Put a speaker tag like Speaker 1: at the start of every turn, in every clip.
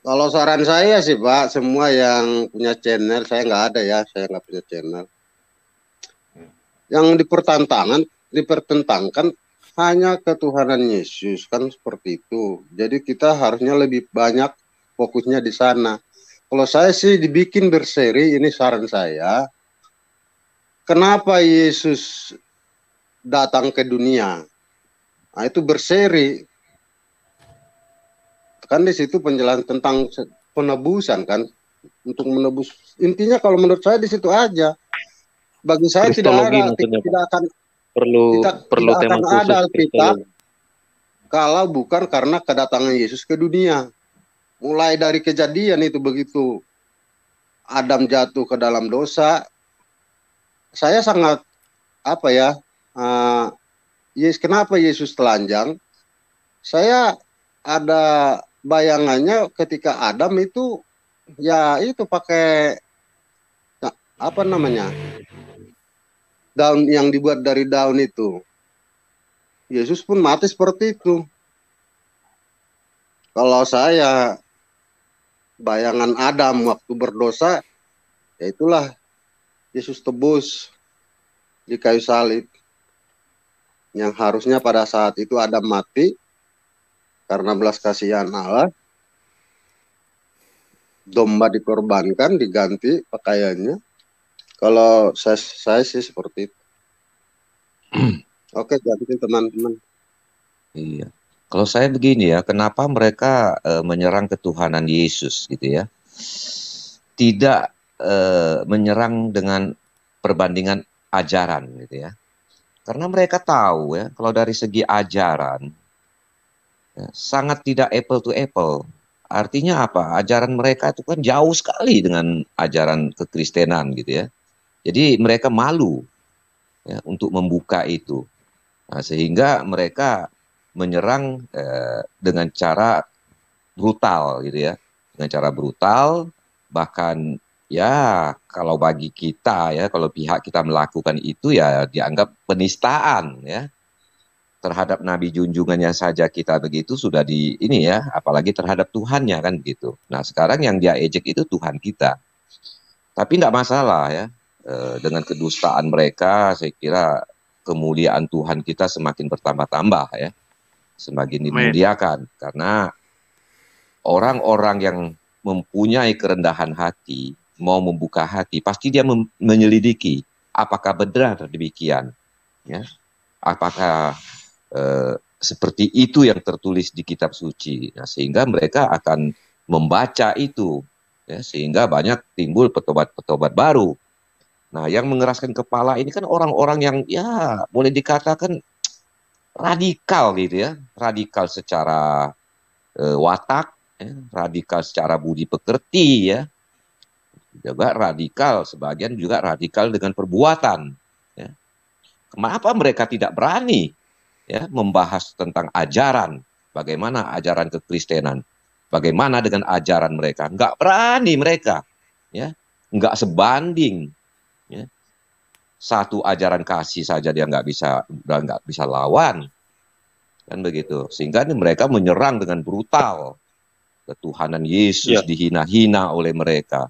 Speaker 1: Kalau saran saya sih Pak, semua yang punya channel, saya nggak ada ya, saya nggak punya channel. Yang dipertentangkan hanya ketuhanan Yesus, kan seperti itu. Jadi kita harusnya lebih banyak fokusnya di sana. Kalau saya sih dibikin berseri, ini saran saya. Kenapa Yesus datang ke dunia? Nah, itu berseri. Kan di situ penjelasan tentang penebusan kan, untuk menebus. Intinya kalau menurut saya di situ aja. Bagi saya tidak akan ada Alkitab kalau bukan karena kedatangan Yesus ke dunia. Mulai dari Kejadian itu begitu Adam jatuh ke dalam dosa, saya sangat kenapa Yesus telanjang? Saya ada bayangannya ketika Adam itu ya itu pakai daun yang dibuat dari daun itu. Yesus pun mati seperti itu. Kalau saya bayangan Adam waktu berdosa, ya itulah Yesus tebus di kayu salib. Yang harusnya pada saat itu Adam mati karena belas kasihan Allah, domba dikorbankan, diganti pakaiannya. Kalau saya sih seperti itu. Oke, jadi teman-teman.
Speaker 2: Iya. Kalau saya begini ya, kenapa mereka menyerang ketuhanan Yesus gitu ya? Tidak menyerang dengan perbandingan ajaran gitu ya. Karena mereka tahu ya, kalau dari segi ajaran sangat tidak apple to apple. Artinya apa? Ajaran mereka itu kan jauh sekali dengan ajaran kekristenan gitu ya. Jadi mereka malu ya, untuk membuka itu. Nah, sehingga mereka menyerang dengan cara brutal gitu ya. Dengan cara brutal, bahkan ya kalau bagi kita ya, kalau pihak kita melakukan itu ya dianggap penistaan ya. Terhadap nabi junjungannya saja kita begitu sudah ini ya, apalagi terhadap Tuhannya kan gitu. Nah sekarang yang dia ejek itu Tuhan kita. Tapi tidak masalah ya, dengan kedustaan mereka saya kira kemuliaan Tuhan kita semakin bertambah-tambah ya, semakin dimuliakan. Karena orang-orang yang mempunyai kerendahan hati, mau membuka hati, pasti dia menyelidiki apakah benar demikian ya, apakah seperti itu yang tertulis di kitab suci. Nah, sehingga mereka akan membaca itu ya, sehingga banyak timbul petobat-petobat baru. Nah, yang mengeraskan kepala ini kan orang-orang yang ya boleh dikatakan radikal gitu ya, radikal secara watak ya, radikal secara budi pekerti ya, juga radikal, sebagian juga radikal dengan perbuatan ya. Kenapa mereka tidak berani ya membahas tentang ajaran, bagaimana ajaran kekristenan, bagaimana dengan ajaran mereka? Nggak berani mereka, ya, nggak sebanding, ya. Satu ajaran kasih saja dia nggak bisa lawan, kan begitu. Sehingga mereka menyerang dengan brutal ketuhanan Yesus, dihina-hina oleh mereka.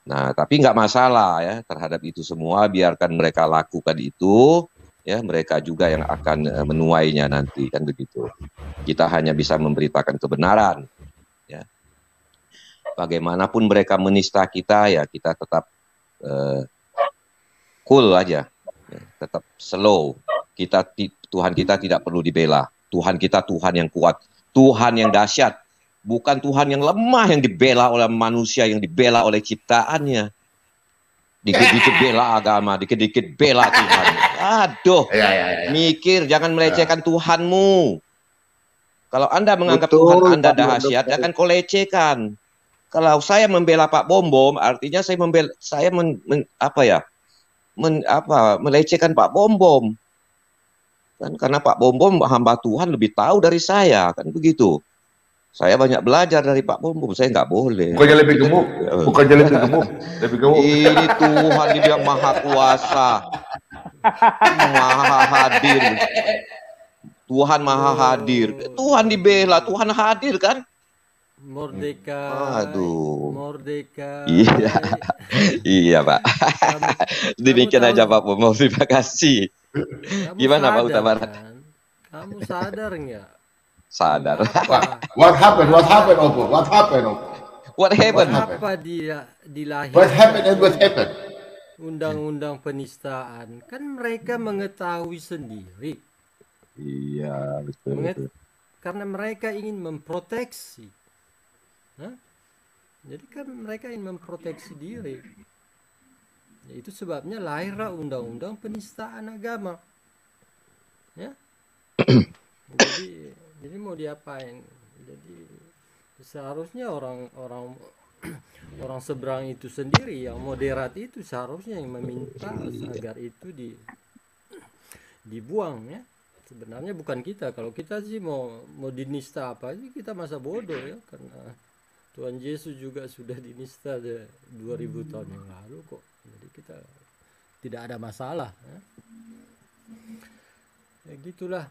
Speaker 2: Nah, tapi nggak masalah ya terhadap itu semua, biarkan mereka lakukan itu. ya mereka juga yang akan menuainya nanti, kan begitu. Kita hanya bisa memberitakan kebenaran, ya. Bagaimanapun mereka menista kita, ya kita tetap cool aja, ya, tetap slow. Tuhan kita tidak perlu dibela. Tuhan kita Tuhan yang kuat, Tuhan yang dahsyat, bukan Tuhan yang lemah yang dibela oleh manusia, yang dibela oleh ciptaannya. Dikit-dikit bela agama, dikit-dikit bela Tuhan. Aduh, mikir, jangan melecehkan Tuhanmu. Kalau Anda menganggap Tuhan Anda dahsyat, jangan kau lecehkan. Kalau saya membela Pak Bom Bom, artinya saya melecehkan Pak Bom Bom. Kan karena Pak Bom Bom hamba Tuhan lebih tahu dari saya, kan begitu. Saya banyak belajar dari Pak Bom Bom, saya nggak boleh.
Speaker 3: Bukannya lebih gemuk, lebih gemuk.
Speaker 2: Ini Tuhan dibilang maha kuasa, maha hadir. Tuhan maha hadir. Tuhan dibela, Tuhan hadir kan?
Speaker 4: Merdeka.
Speaker 2: Aduh.
Speaker 4: Merdeka.
Speaker 2: Iya. Iya, Pak. Demikian aja Pak Bom. Terima kasih. Gimana Pak Utama?
Speaker 4: Kan? Kamu sadar nggak?
Speaker 2: Sadar.
Speaker 3: What happened, Oppo? What happened, Oppo?
Speaker 2: What happened?
Speaker 4: Kenapa dia dilahirkan?
Speaker 3: What happened?
Speaker 4: Undang-undang penistaan. Kan mereka mengetahui sendiri.
Speaker 2: Iya, betul.
Speaker 4: Karena mereka ingin memproteksi. Hah? Jadi kan mereka ingin memproteksi diri. Ya, itu sebabnya lahirlah undang-undang penistaan agama. Ya. Jadi mau diapain? Jadi seharusnya orang seberang itu sendiri yang moderat itu seharusnya yang meminta agar itu dibuang, ya. Sebenarnya bukan kita. Kalau kita sih mau dinista apa aja, kita masa bodoh, ya, karena Tuhan Yesus juga sudah dinista 2000 tahun yang lalu kok. Jadi kita tidak ada masalah, ya. Ya gitulah.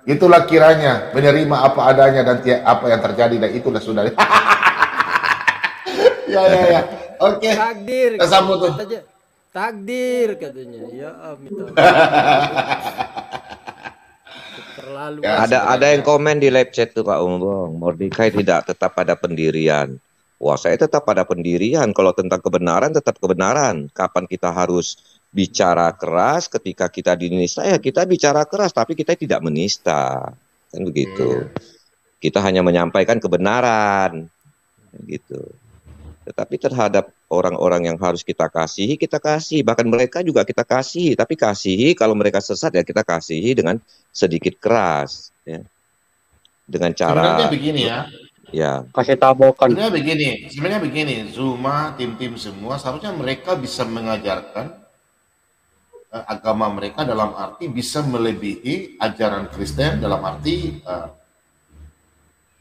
Speaker 3: Itulah kiranya menerima apa adanya dan apa yang terjadi, dan itulah sudah. ya. Oke.
Speaker 4: Takdir.
Speaker 3: Kita sambut tuh.
Speaker 4: Takdir katanya. Ya amin. Terlalu.
Speaker 2: Ya, ada yang komen di live chat tuh Pak Umbong. Mordekai tidak tetap pada pendirian. Wah, saya tetap pada pendirian. Kalau tentang kebenaran, tetap kebenaran. Kapan kita harus bicara keras? Ketika kita dinista, ya kita bicara keras, tapi kita tidak menista. Kan begitu. Kita hanya menyampaikan kebenaran. Gitu. Tetapi terhadap orang-orang yang harus kita kasih. Bahkan mereka juga kita kasih. Tapi kasihi, kalau mereka sesat, ya kita kasihi dengan sedikit keras. Ya. Dengan cara...
Speaker 3: Sebenarnya begini ya.
Speaker 2: Ya.
Speaker 1: Kasih tabokan.
Speaker 3: Sebenarnya begini, Zuma, tim-tim semua, seharusnya mereka bisa mengajarkan agama mereka, dalam arti bisa melebihi ajaran Kristen, dalam arti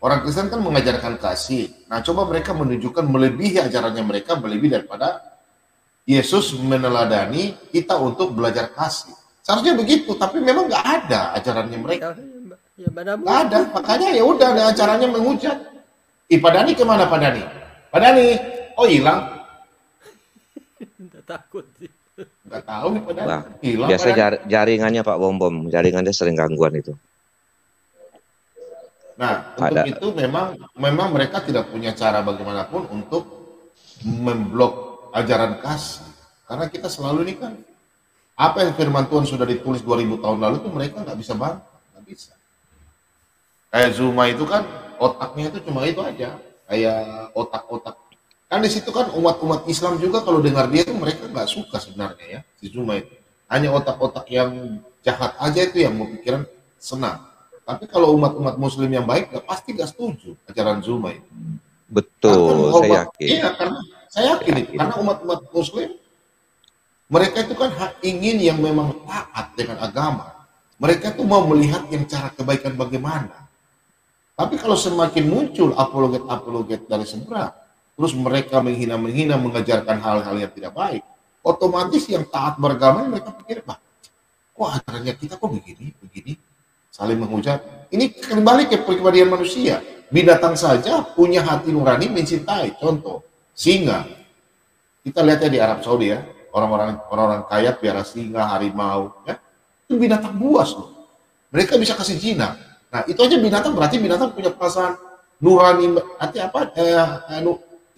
Speaker 3: orang Kristen kan mengajarkan kasih. Nah, coba mereka menunjukkan melebihi ajarannya mereka, melebihi daripada Yesus meneladani kita untuk belajar kasih. Seharusnya begitu, tapi memang nggak ada ajarannya mereka. Nggak ada, makanya ya udah ada ajarannya menghujat. Pak Dani kemana Pak Dani? Pak Dani, oh hilang.
Speaker 4: Takut sih.
Speaker 3: Nggak tahu nih Pak Dani. Hilang.
Speaker 2: Biasa jaringannya Pak Bom Bom, jaringannya sering gangguan itu.
Speaker 3: Nah, untuk itu memang mereka tidak punya cara bagaimanapun untuk memblok ajaran kasih. Karena kita selalu ini kan, apa yang firman Tuhan sudah ditulis 2000 tahun lalu itu mereka nggak bisa bantu, nggak bisa. Kayak Zuma itu kan otaknya itu cuma itu aja, kayak otak-otak. Kan di situ kan umat-umat Islam juga kalau dengar dia tuh mereka nggak suka sebenarnya ya, si Zuma itu. Hanya otak-otak yang jahat aja itu yang mau pikiran senang. Tapi kalau umat-umat Muslim yang baik pasti nggak setuju ajaran Zuma itu.
Speaker 2: Betul, saya yakin.
Speaker 3: Iya, karena saya yakin itu. Karena umat-umat Muslim mereka itu kan ingin yang memang taat dengan agama. Mereka tuh mau melihat yang cara kebaikan bagaimana. Tapi kalau semakin muncul apologet-apologet dari seberang, terus mereka menghina-menghina, mengajarkan hal-hal yang tidak baik, otomatis yang taat beragama mereka pikir, kok ajarannya kita kok begini, saling menghujat. Ini kembali ke kepribadian manusia. Binatang saja punya hati nurani mencintai. Contoh, singa. Kita lihat ya di Arab Saudi ya, orang-orang kaya piara singa, harimau, ya. Itu binatang buas loh. Mereka bisa kasih jinak. Nah, itu aja binatang, berarti binatang punya perasaan nurani, arti apa?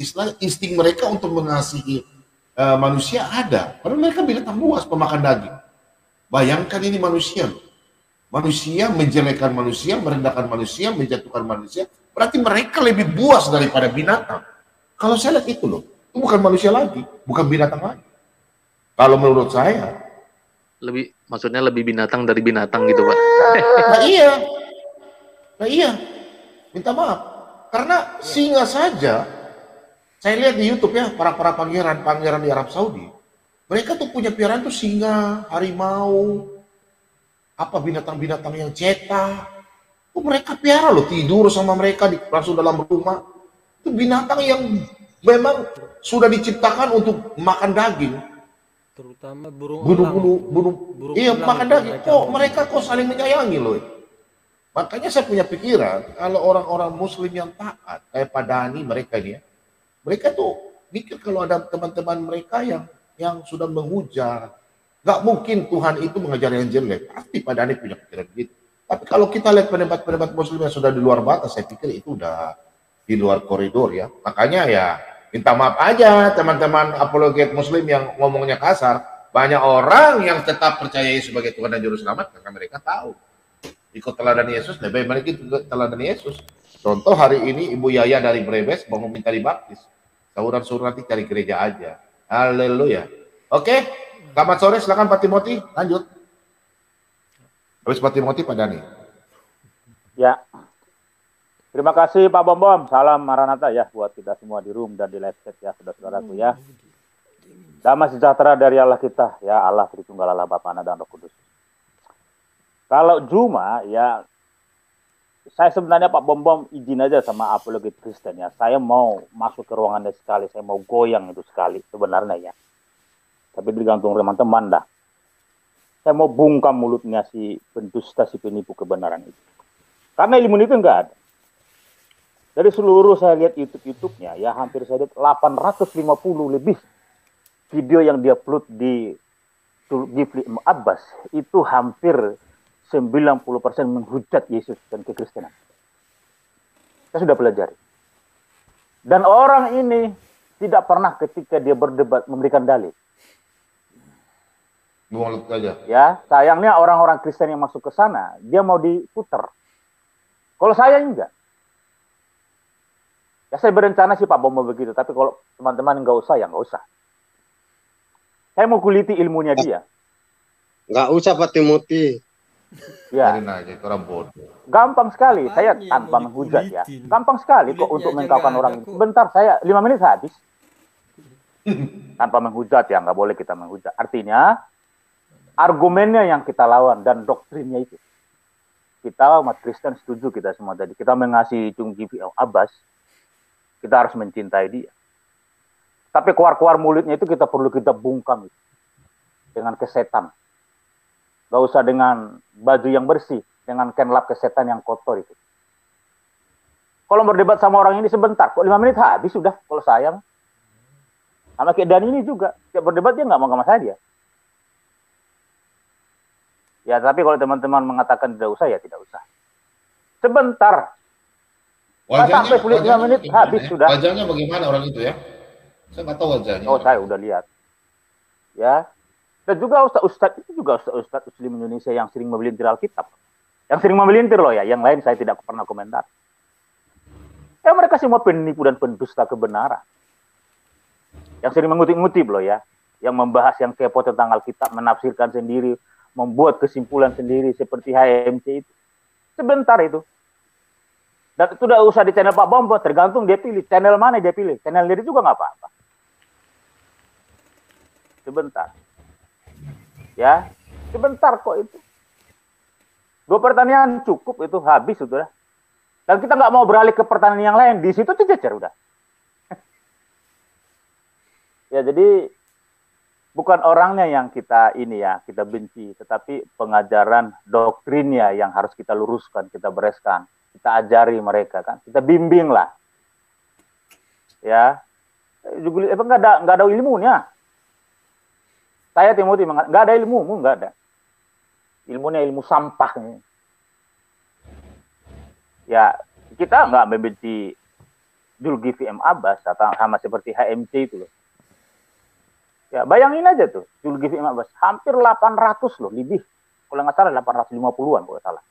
Speaker 3: Istilah insting mereka untuk mengasihi manusia ada. Padahal mereka binatang buas, pemakan daging. Bayangkan ini manusia loh. Manusia menjelekkan manusia, merendahkan manusia, menjatuhkan manusia. Berarti mereka lebih buas daripada binatang. Kalau saya lihat itu loh, itu bukan manusia lagi, bukan binatang lagi. Kalau menurut saya,
Speaker 5: maksudnya lebih binatang dari binatang gitu, Pak.
Speaker 3: Nah iya, minta maaf. Karena singa saja, saya lihat di YouTube ya, para pangeran di Arab Saudi, mereka tuh punya piaraan tuh singa, harimau, apa binatang-binatang yang cetak. Oh, mereka piara loh, tidur sama mereka langsung dalam rumah. Itu binatang yang memang sudah diciptakan untuk makan daging.
Speaker 4: Terutama burung
Speaker 3: iya,
Speaker 4: elang
Speaker 3: makan daging. Mereka kok saling menyayangi loh. Makanya saya punya pikiran, kalau orang-orang muslim yang taat, kayak Pak Dhani mereka ini ya, mereka tuh mikir kalau ada teman-teman mereka yang sudah menghujat. Gak mungkin Tuhan itu mengajar yang jelek. Pasti Pak Dhani punya pikiran gitu. Tapi kalau kita lihat pendapat muslim yang sudah di luar batas, saya pikir itu udah di luar koridor ya. Makanya ya minta maaf aja teman-teman apologet muslim yang ngomongnya kasar. Banyak orang yang tetap percaya Yesus sebagai Tuhan dan Juru Selamat karena mereka tahu ikut teladan Yesus, lebih baik mereka ikut teladan Yesus. Contoh hari ini Ibu Yaya dari Brebes mau minta dibaptis. Sahuran-sahuran nanti cari gereja aja. Haleluya. Oke, selamat sore, silakan Pak Timothy, lanjut. Habis Pak Timothy, Pak Dhani.
Speaker 6: Ya, terima kasih Pak Bom. Salam Maranatha ya buat kita semua di room dan di live chat ya, saudara-saudaraku ya. Damai sejahtera dari Allah kita ya, Allah Tritunggal Allah Bapa, Anak dan Roh Kudus. Kalau Juma ya, saya sebenarnya Pak Bom izin aja sama apologet Kristen ya. Saya mau masuk ke ruangannya sekali, saya mau goyang itu sekali sebenarnya ya. Tapi tergantung teman-teman dah. Saya mau bungkam mulutnya si pendusta, si penipu kebenaran itu. Karena ilmu itu enggak ada. Dari seluruh saya lihat YouTube-nya ya, hampir saya lihat 850 lebih video yang dia upload di Zulkifli Abbas itu hampir 90% menghujat Yesus dan kekristenan. Saya sudah pelajari. Dan orang ini tidak pernah ketika dia berdebat memberikan dalil.
Speaker 3: Mulut aja.
Speaker 6: Ya, sayangnya orang-orang Kristen yang masuk ke sana, dia mau diputer. Kalau saya enggak. Ya saya berencana sih Pak Bom begitu, tapi kalau teman-teman nggak usah ya nggak usah. Saya mau kuliti ilmunya dia.
Speaker 1: Nggak usah Pak Timothy.
Speaker 6: Ya.
Speaker 3: Aja, itu orang bodoh.
Speaker 6: Gampang sekali, saya tanpa menghujat ya. Gampang sekali kok untuk mengungkapkan orang ini. Sebentar, saya 5 menit habis. Tanpa menghujat ya, nggak boleh kita menghujat. Artinya, argumennya yang kita lawan dan doktrinnya itu. Kita umat Kristen setuju kita semua tadi. Kita mengasihi Zulkifli Abbas. Kita harus mencintai dia. Tapi keluar-keluar mulutnya itu kita perlu kita bungkam itu. Dengan kesetan. Gak usah dengan baju yang bersih. Dengan kenlap kesetan yang kotor itu. Kalau berdebat sama orang ini sebentar. Kok 5 menit habis sudah. Kalau sayang. Sama kayak Dhani ini juga. Tiap berdebat dia gak mau sama saya dia. Ya, tapi kalau teman-teman mengatakan tidak usah, ya tidak usah. Sebentar. Sampai 5 menit habis ya? Sudah.
Speaker 3: Wajahnya bagaimana orang itu ya? Saya nggak tahu wajahnya.
Speaker 6: Oh, saya udah lihat. Ya. Dan juga ustadz itu juga ustadz Muslim Indonesia yang sering memelintir Alkitab. Yang sering memelintir loh ya. Yang lain saya tidak pernah komentar. Ya, mereka semua penipu dan pendusta kebenaran. Yang sering mengutip-ngutip loh ya. Yang membahas yang kepo tentang Alkitab, menafsirkan sendiri, membuat kesimpulan sendiri seperti HMC itu. Sebentar itu. Dan itu udah usah di channel Pak Bom, tergantung dia pilih. Channel mana dia pilih. Channel dia juga nggak apa-apa. Sebentar. Ya, sebentar kok itu. 2 pertanyaan cukup itu, habis sudah. Dan kita nggak mau beralih ke pertanyaan yang lain. Di situ tuh cecer udah. Ya, jadi bukan orangnya yang kita ini ya, kita benci, tetapi pengajaran doktrinnya yang harus kita luruskan, kita bereskan, kita ajari mereka kan, kita bimbing lah, ya. Juga nggak ada ilmunya, Saya Timothy nggak ada ilmumu, nggak ada. Ilmunya ilmu sampah. Ya, kita nggak membenci Zulkifli M. Abbas atau sama seperti HMC itu loh. Ya, bayangin aja tuh, Zulkifli M. Abbas hampir 800 loh, lebih. Kalau nggak salah 850-an kalau salah.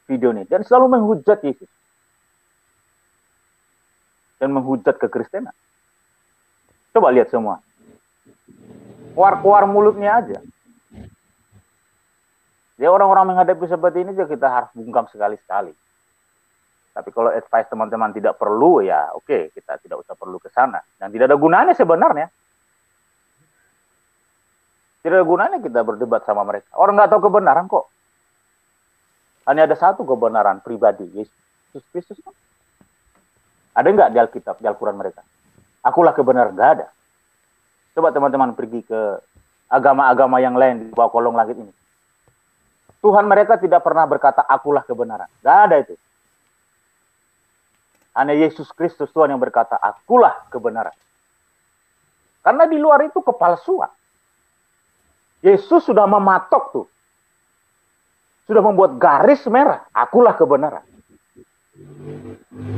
Speaker 6: Video ini dan selalu menghujat Yesus. Dan menghujat kekristenan. Coba lihat semua. Keluar-keluar mulutnya aja. Ya orang-orang menghadapi seperti ini kita harus bungkam sekali-sekali. Tapi kalau advice teman-teman tidak perlu, ya oke, kita tidak usah perlu ke sana. Dan tidak ada gunanya sebenarnya. Tidak ada gunanya kita berdebat sama mereka. Orang nggak tahu kebenaran kok. Hanya ada satu kebenaran pribadi, Yesus Kristus. Ada nggak di Alkitab, di Al-Quran mereka? Akulah kebenaran, nggak ada. Coba teman-teman pergi ke agama-agama yang lain di bawah kolong langit ini. Tuhan mereka tidak pernah berkata, akulah kebenaran. Nggak ada itu. Hanya Yesus Kristus Tuhan yang berkata, akulah kebenaran. Karena di luar itu kepalsuan. Yesus sudah mematok tuh. Sudah membuat garis merah, akulah kebenaran.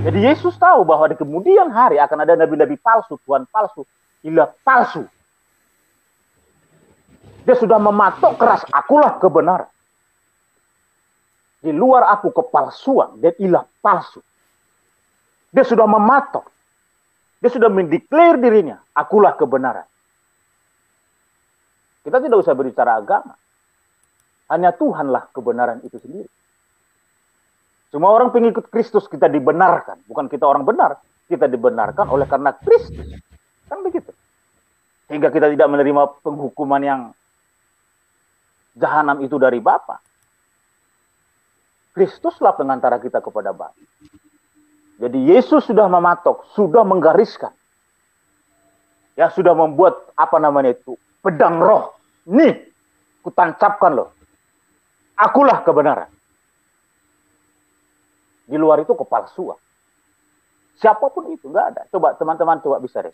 Speaker 6: Jadi Yesus tahu bahwa di kemudian hari akan ada nabi-nabi palsu, Tuhan palsu, ilah palsu. Dia sudah mematok keras, akulah kebenaran. Di luar aku kepalsuan dan ilah palsu. Dia sudah mematok. Dia sudah mendeklar dirinya, akulah kebenaran. Kita tidak usah berbicara agama. Hanya Tuhanlah kebenaran itu sendiri. Semua orang pengikut Kristus kita dibenarkan. Bukan kita orang benar. Kita dibenarkan oleh karena Kristus. Kan begitu. Sehingga kita tidak menerima penghukuman yang jahanam itu dari Bapa. Kristuslah pengantara kita kepada Bapa. Jadi Yesus sudah mematok, sudah menggariskan. Ya sudah membuat apa namanya itu, pedang roh. Nih, kutancapkan loh. Akulah kebenaran. Di luar itu kepalsuan. Siapapun itu, nggak ada. Coba teman-teman coba bisa deh.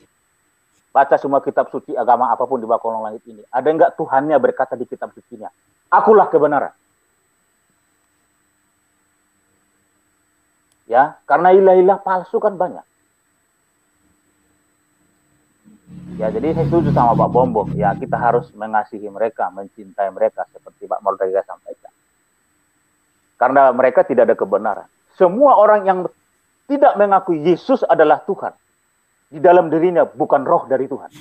Speaker 6: Baca semua kitab suci agama apapun di bawah kolong langit ini. Ada nggak Tuhannya berkata di kitab sucinya, akulah kebenaran. Ya, karena ilah-ilah palsu kan banyak. Ya, jadi saya setuju sama Pak Bom Bom. Ya, kita harus mengasihi mereka, mencintai mereka seperti Pak Mordega sampaikan. Karena mereka tidak ada kebenaran. Semua orang yang tidak mengakui Yesus adalah Tuhan. Di dalam dirinya bukan roh dari Tuhan.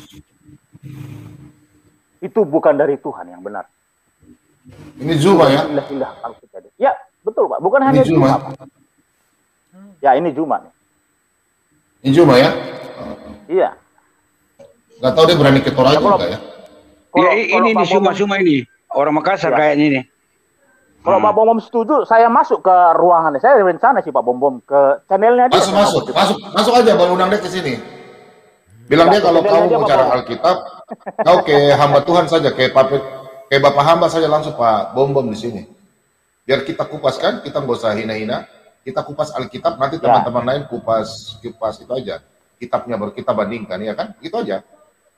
Speaker 6: Itu bukan dari Tuhan yang benar.
Speaker 3: Ini Zuma ya?
Speaker 6: Ya, betul Pak. Bukan hanya Zuma, Pak. Ya, ini Zuma nih.
Speaker 3: Ini Zuma ya?
Speaker 6: Iya.
Speaker 3: Gak tahu dia berani ke Toraja enggak ya?
Speaker 7: Ini Zuma ini. Orang Makassar ya. Kayaknya ini.
Speaker 6: Kalau Pak Bom Bom setuju, saya masuk ke ruangannya. Saya rencana sih Pak Bom Bom ke channelnya dia.
Speaker 3: Masuk aja, Bang, undang dia ke sini. Bilang dia kalau kamu bicara Alkitab, kau ke hamba Tuhan saja, kayak Bapak hamba saja langsung Pak Bom Bom di sini. Biar kita kupas kan, kita nggak usah hina-hina. Kita kupas Alkitab, nanti teman-teman lain kupas itu aja. Kitabnya baru kita bandingkan, ya kan? Gitu aja.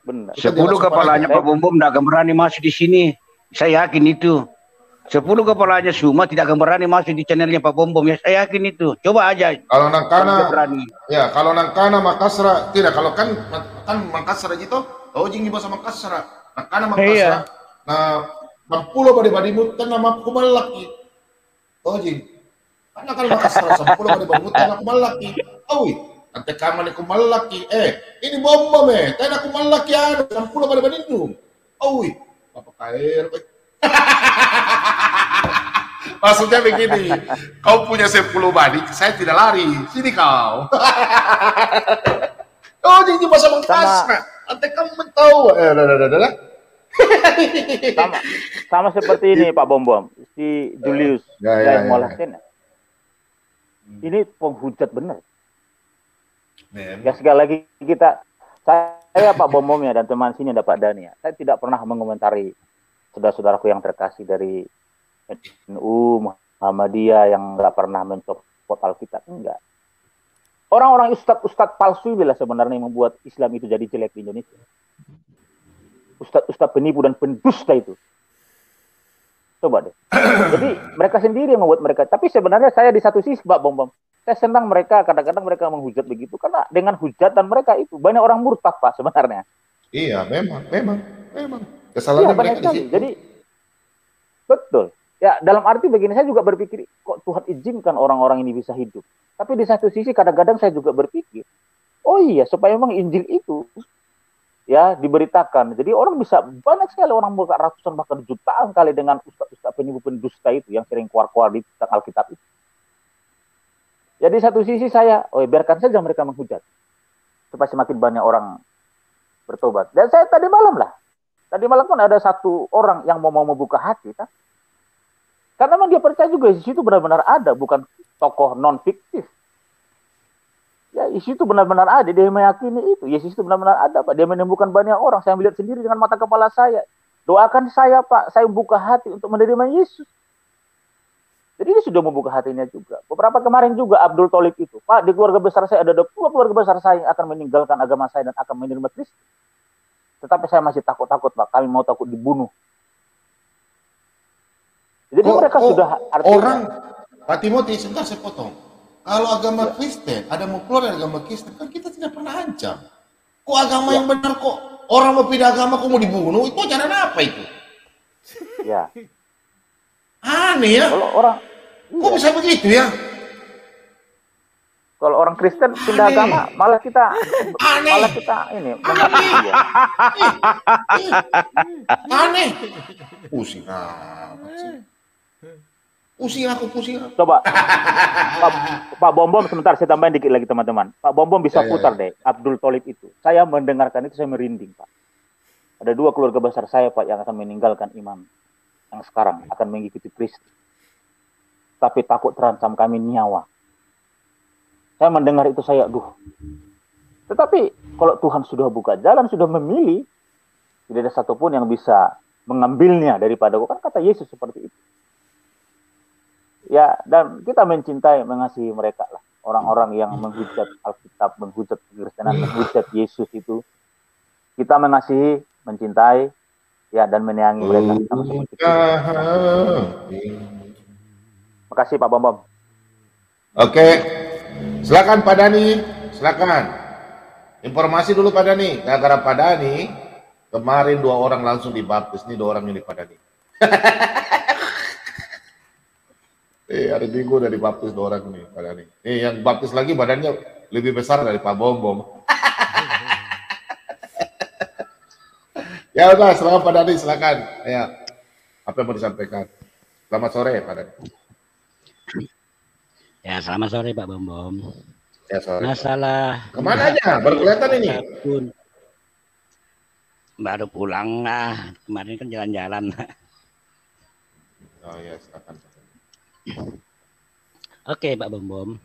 Speaker 6: Benar.
Speaker 7: 10 kepalanya Pak Bom Bom tidak akan berani masuk di sini. Saya yakin itu. 10 kepalanya semua tidak akan berani masuk di channelnya Pak Bom Bom. Ya saya yakin itu. Coba aja.
Speaker 3: Kalau nangkana ya, kalau nangkana Makassar tidak, kalau kan Makassar itu, oh jinggi bahasa Makassar. Nangkana Makassar. Nah, mampulo badi-badimu tan nama kumalaki. Oh jing. Karena kan Makassar sampulo badi-badimu tan nama kumalaki. Oh, ante kamane kumalaki. Ini bom tan aku kumalaki ano sampulo badi-badimu. Oh, apa kair. Maksudnya begini, kau punya 10 badi, saya tidak lari, sini kau. Oh, jadi bahasa Makassar, nanti kamu tahu.
Speaker 6: Sama seperti ini Pak Bom Bom, si Julius Molasen. Ini penghujat benar. Ya sekali lagi saya Pak Bom Bom ya dan teman sini ada Pak Dani ya, saya tidak pernah mengomentari saudara-saudaraku yang terkasih dari NU, Muhammadiyah yang nggak pernah mencopot Alkitab, enggak. Orang-orang ustadz palsu bila sebenarnya membuat Islam itu jadi jelek di Indonesia. ustadz penipu dan pendusta itu. Coba deh. Jadi mereka sendiri yang membuat mereka. Tapi sebenarnya saya di satu sisi Pak Bom, saya senang mereka kadang-kadang mereka menghujat begitu karena dengan hujatan mereka itu banyak orang murtad Pak sebenarnya.
Speaker 3: Iya, memang.
Speaker 6: Iya
Speaker 3: Kesalahannya
Speaker 6: banyak
Speaker 3: mereka di
Speaker 6: sekali.
Speaker 3: situ.
Speaker 6: Jadi betul. Ya dalam arti begini saya juga berpikir kok Tuhan izinkan orang-orang ini bisa hidup. Tapi di satu sisi kadang-kadang saya juga berpikir, oh iya supaya memang Injil itu ya diberitakan. Jadi orang bisa banyak sekali orang buka ratusan bahkan jutaan kali dengan ustaz-ustaz penipu pendusta itu yang sering keluar-keluar di Alkitab itu. Jadi satu sisi saya, biarkan saja mereka menghujat supaya semakin banyak orang bertobat. Dan saya tadi malam pun ada satu orang yang mau membuka hati, kan? Karena memang dia percaya juga Yesus itu benar-benar ada, bukan tokoh non fiktif. Ya, Yesus itu benar-benar ada. Dia meyakini itu. Yesus itu benar-benar ada, Pak. Dia menyembuhkan banyak orang. Saya melihat sendiri dengan mata kepala saya. Doakan saya, Pak. Saya buka hati untuk menerima Yesus. Jadi dia sudah membuka hatinya juga. Beberapa kemarin juga Abdul Thalib itu. Pak, di keluarga besar saya ada 20 keluarga besar saya yang akan meninggalkan agama saya dan akan menerima Kristus. Tetapi saya masih takut-takut, Pak. Kami mau takut dibunuh. Jadi mereka sudah artinya,
Speaker 3: orang Pak Timothy, sebentar saya potong. Kalau agama Kristen, ada mau keluar dari agama Kristen, kan kita tidak pernah ancam. Kok agama yang benar kok orang mau pindah agama kok mau dibunuh? Itu ajaran apa itu?
Speaker 6: Ya.
Speaker 3: Aneh ya.
Speaker 6: Kalau orang
Speaker 3: kok bisa begitu ya?
Speaker 6: Kalau orang Kristen pindah agama, malah kita ini mengasihi dia.
Speaker 3: Aneh. Pusing amat sih. Pusing aku.
Speaker 6: Coba Pak Bom sebentar saya tambahin dikit lagi teman-teman. Pak Bom bisa putar deh Abdul Thalib itu. Saya mendengarkan itu saya merinding Pak. Ada 2 keluarga besar saya Pak yang akan meninggalkan iman yang sekarang akan mengikuti Kristus. Tapi takut terancam kami nyawa. Saya mendengar itu saya Tetapi kalau Tuhan sudah buka jalan, sudah memilih, tidak ada satupun yang bisa mengambilnya daripada kan kata Yesus seperti itu. Ya, dan kita mencintai, mengasihi mereka lah. Orang-orang yang menghujat Alkitab, menghujat kekristenan, menghujat Yesus itu. Kita mengasihi, mencintai, ya, dan menyayangi mereka. Makasih Pak Bom.
Speaker 3: Oke. Silakan Pak Dani, silakan. Informasi dulu Pak Dani. Gara-gara Pak Dani, kemarin 2 orang langsung dibaptis. Ini 2 orang ini Pak Dani. Hari Minggu udah dibaptis 2 orang nih Pak Dani. Yang baptis lagi badannya lebih besar dari Pak Bom. Ya udah, selamat Pak Dani, silakan. Ya, apa yang mau disampaikan? Selamat sore Pak Dani.
Speaker 8: Ya, selamat sore Pak Bom.
Speaker 3: Ya, sore.
Speaker 8: Masalah
Speaker 3: kemana aja? Baru kelihatan ini.
Speaker 8: Baru pulang lah. Kemarin kan jalan-jalan.
Speaker 3: Oh ya, silakan.
Speaker 8: Oke Pak Bom.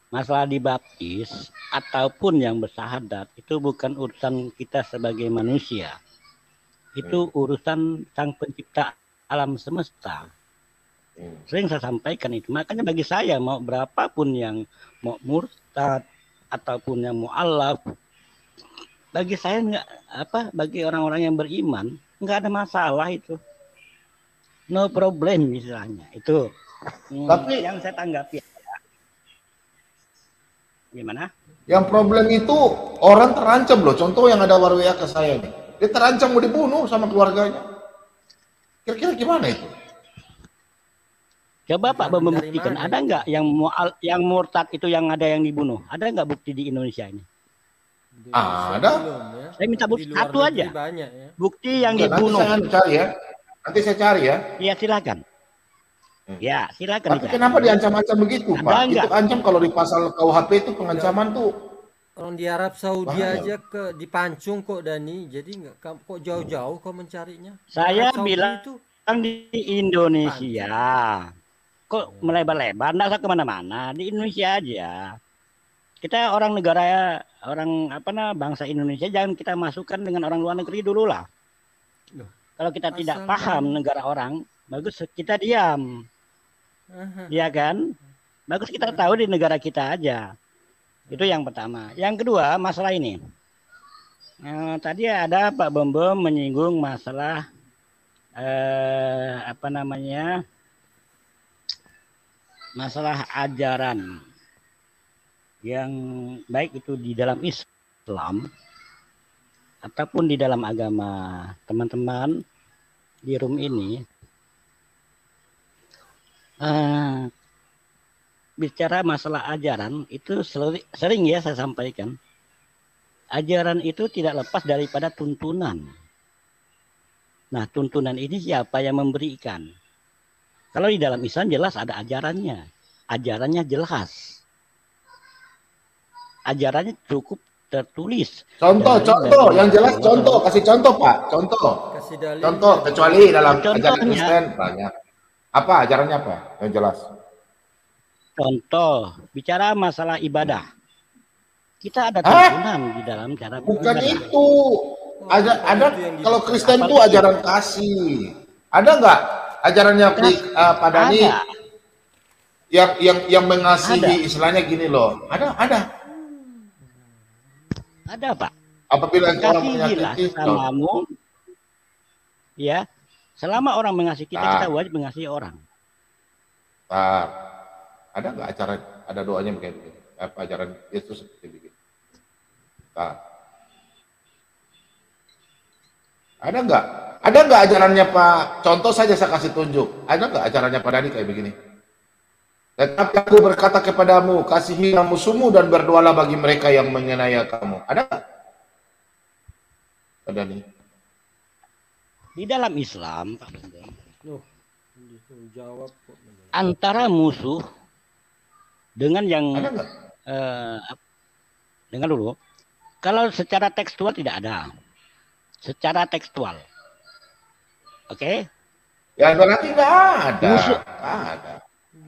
Speaker 8: Masalah dibaptis ataupun yang bersahadat itu bukan urusan kita sebagai manusia. Itu urusan Sang Pencipta alam semesta. Sering saya sampaikan itu. Makanya bagi saya mau berapapun yang mau murtad ataupun yang mau alaf, bagi saya bagi orang-orang yang beriman nggak ada masalah itu. No problem istilahnya. Itu.
Speaker 3: Tapi
Speaker 8: yang saya tanggapi gimana?
Speaker 3: Yang problem itu orang terancam loh. Contoh yang ada WA ke saya nih. Dia terancam mau dibunuh sama keluarganya. Kira-kira gimana itu?
Speaker 8: Coba Pak membuktikan ada nggak yang murtad itu yang ada yang dibunuh? Ada nggak bukti di Indonesia ini?
Speaker 3: Ada.
Speaker 8: Saya minta bukti satu aja.
Speaker 4: Banyak, ya.
Speaker 8: Bukti yang dibunuh.
Speaker 3: Nanti saya cari ya.
Speaker 8: Iya silakan. Ya, silakan.
Speaker 3: Tapi kenapa diancam-ancam begitu, Pak? Itu ancam kalau di pasal KUHP itu pengancaman tuh.
Speaker 4: Orang di Arab Saudi aja dipancung kok Dani. Jadi kok jauh-jauh kok mencarinya.
Speaker 8: Saya bilang itu di Indonesia. Kok melebar-lebar? Nggak usah kemana-mana. Di Indonesia aja. Kita orang bangsa Indonesia jangan kita masukkan dengan orang luar negeri dulu lah. Kalau kita tidak paham negara orang, bagus kita diam. Iya kan? Bagus kita tahu di negara kita aja. Itu yang pertama. Yang kedua, masalah ini. Tadi ada Pak Bombom menyinggung masalah masalah ajaran yang baik itu di dalam Islam ataupun di dalam agama teman-teman di room ini. Bicara masalah ajaran itu sering ya saya sampaikan. Ajaran itu tidak lepas daripada tuntunan. Nah, tuntunan ini siapa yang memberikan? Kalau di dalam Islam jelas ada ajarannya. Ajarannya jelas. Ajarannya cukup tertulis.
Speaker 3: Contoh yang jelas, kasih contoh Pak,
Speaker 4: Kasih dalil.
Speaker 3: contoh kecuali dalam ajaran
Speaker 8: Contohnya.
Speaker 3: Kristen banyak. Apa ajarannya apa yang jelas?
Speaker 8: Contoh, bicara masalah ibadah. Kita ada tuntunan di dalam cara
Speaker 3: Bukan
Speaker 8: beribadah.
Speaker 3: itu. Ada kalau Kristen itu ajaran kasih. Ada nggak ajarannya Pak Dani yang mengasihi, istilahnya gini loh. Ada.
Speaker 8: Ada, Pak.
Speaker 3: Apabila orang
Speaker 8: Kasihilah
Speaker 3: menyakiti,
Speaker 8: sesamamu. Ya, selama orang mengasihi kita wajib mengasihi orang.
Speaker 3: Pak, ada nggak ada doanya begini? Apa ajaran Yesus seperti begini? Pak, ada nggak ajarannya Pak? Contoh saja saya kasih tunjuk. Ada nggak ajarannya Pak Dani kayak begini? Tetapi aku berkata kepadamu, kasihilah musuhmu dan berdoalah bagi mereka yang menganiaya kamu. Ada nggak? Pak Dani?
Speaker 8: Di dalam Islam, Pak Bambang,
Speaker 4: Jawab kok.
Speaker 8: antara musuh dengan yang
Speaker 3: Ada nggak?
Speaker 8: dengar dulu. Kalau secara tekstual tidak ada. Secara tekstual. Oke?
Speaker 3: Ya berarti nggak ada.
Speaker 8: Musuh.
Speaker 3: Nggak ada.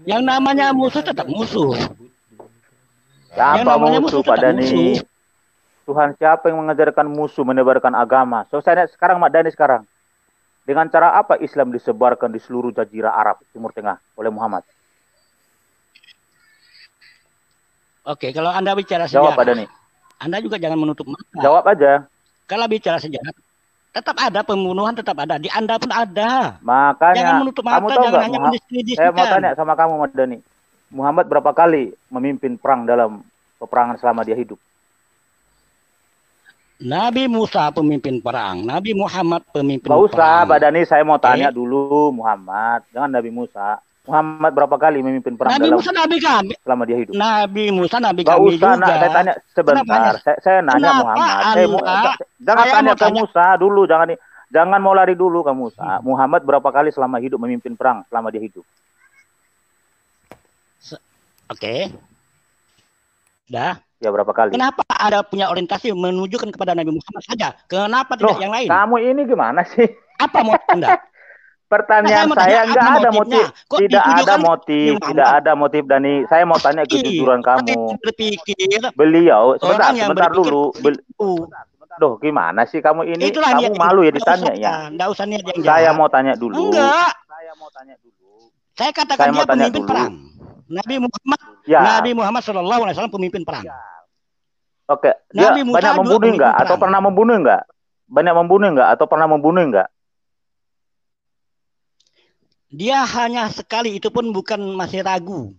Speaker 8: Yang namanya musuh tetap musuh. Yang
Speaker 6: Siapa
Speaker 8: namanya
Speaker 6: musuh
Speaker 8: tetap
Speaker 6: Pak Dani?
Speaker 8: musuh.
Speaker 6: Tuhan siapa yang mengajarkan musuh menebarkan agama? So saya sekarang Mak Dani sekarang. Dengan cara apa Islam disebarkan di seluruh jazirah Arab Timur Tengah oleh Muhammad?
Speaker 8: Oke, kalau Anda bicara
Speaker 6: Jawab
Speaker 8: sejarah,
Speaker 6: Pak Dani.
Speaker 8: Anda juga jangan menutup mata.
Speaker 6: Jawab aja.
Speaker 8: Kalau bicara sejarah, tetap ada pembunuhan, tetap ada. Di Anda pun ada.
Speaker 6: Makanya
Speaker 8: Jangan menutup mata,
Speaker 6: kamu tahu
Speaker 8: jangan
Speaker 6: nggak?
Speaker 8: hanya
Speaker 6: Saya mau
Speaker 8: mendiskreditkan.
Speaker 6: tanya sama kamu Mak Dani. Muhammad berapa kali memimpin perang dalam peperangan selama dia hidup?
Speaker 8: Nabi Musa pemimpin perang, Nabi Muhammad pemimpin
Speaker 6: Gak usah,
Speaker 8: perang.
Speaker 6: Pak Dani, saya mau tanya
Speaker 8: Oke.
Speaker 6: dulu Muhammad, jangan Nabi Musa. Muhammad berapa kali memimpin perang
Speaker 8: Nabi
Speaker 6: dalam
Speaker 8: Musa Nabi kami.
Speaker 6: selama dia hidup?
Speaker 8: Nabi Musa Nabi
Speaker 6: Gak
Speaker 8: kami
Speaker 6: usah,
Speaker 8: juga.
Speaker 6: saya tanya sebentar. Saya nanya
Speaker 8: Kenapa
Speaker 6: Muhammad.
Speaker 8: Anda-
Speaker 6: Jangan
Speaker 8: saya
Speaker 6: tanya
Speaker 8: mau
Speaker 6: ke
Speaker 8: tanya-
Speaker 6: Musa dulu, jangan mau lari dulu ke Musa. Muhammad berapa kali selama hidup memimpin perang selama dia hidup?
Speaker 8: Oke. Dah.
Speaker 6: Ya berapa kali?
Speaker 8: Kenapa Anda punya orientasi menunjukkan kepada Nabi Muhammad saja? Kenapa tidak
Speaker 6: Loh,
Speaker 8: yang lain?
Speaker 6: kamu ini gimana sih?
Speaker 8: Apa motif Anda?
Speaker 6: Pertanyaan
Speaker 8: Nah,
Speaker 6: saya
Speaker 8: saya mau
Speaker 6: nggak
Speaker 8: tanya
Speaker 6: ada
Speaker 8: apa
Speaker 6: motif,
Speaker 8: motifnya? Kok
Speaker 6: tidak ada
Speaker 8: ditujukan
Speaker 6: motif,
Speaker 8: ke
Speaker 6: tidak
Speaker 8: Muhammad?
Speaker 6: ada motif Dani. Saya mau tanya kejujuran kamu.
Speaker 8: Saya berpikir
Speaker 6: Beliau sebentar
Speaker 8: orang yang berpikir
Speaker 6: dulu.
Speaker 8: itu.
Speaker 6: Duh, gimana sih kamu ini?
Speaker 8: Itulah
Speaker 6: Kamu
Speaker 8: niat
Speaker 6: malu ya
Speaker 8: itu.
Speaker 6: ditanya ya.
Speaker 8: Nggak usah niat yang
Speaker 6: Saya
Speaker 8: jahat.
Speaker 6: mau tanya dulu.
Speaker 8: Enggak.
Speaker 6: Saya mau tanya dulu.
Speaker 8: Saya katakan
Speaker 6: Saya mau
Speaker 8: dia
Speaker 6: tanya
Speaker 8: pemimpin
Speaker 6: dulu.
Speaker 8: perang. Nabi Muhammad,
Speaker 6: Ya.
Speaker 8: Nabi Muhammad SAW pemimpin perang.
Speaker 6: Oke, dia
Speaker 8: Nabi Musa
Speaker 6: banyak
Speaker 8: juga
Speaker 6: membunuh
Speaker 8: pemimpin
Speaker 6: enggak atau
Speaker 8: perang.
Speaker 6: pernah membunuh enggak? Banyak membunuh enggak atau pernah membunuh enggak?
Speaker 8: Dia hanya sekali, itu pun bukan masih ragu.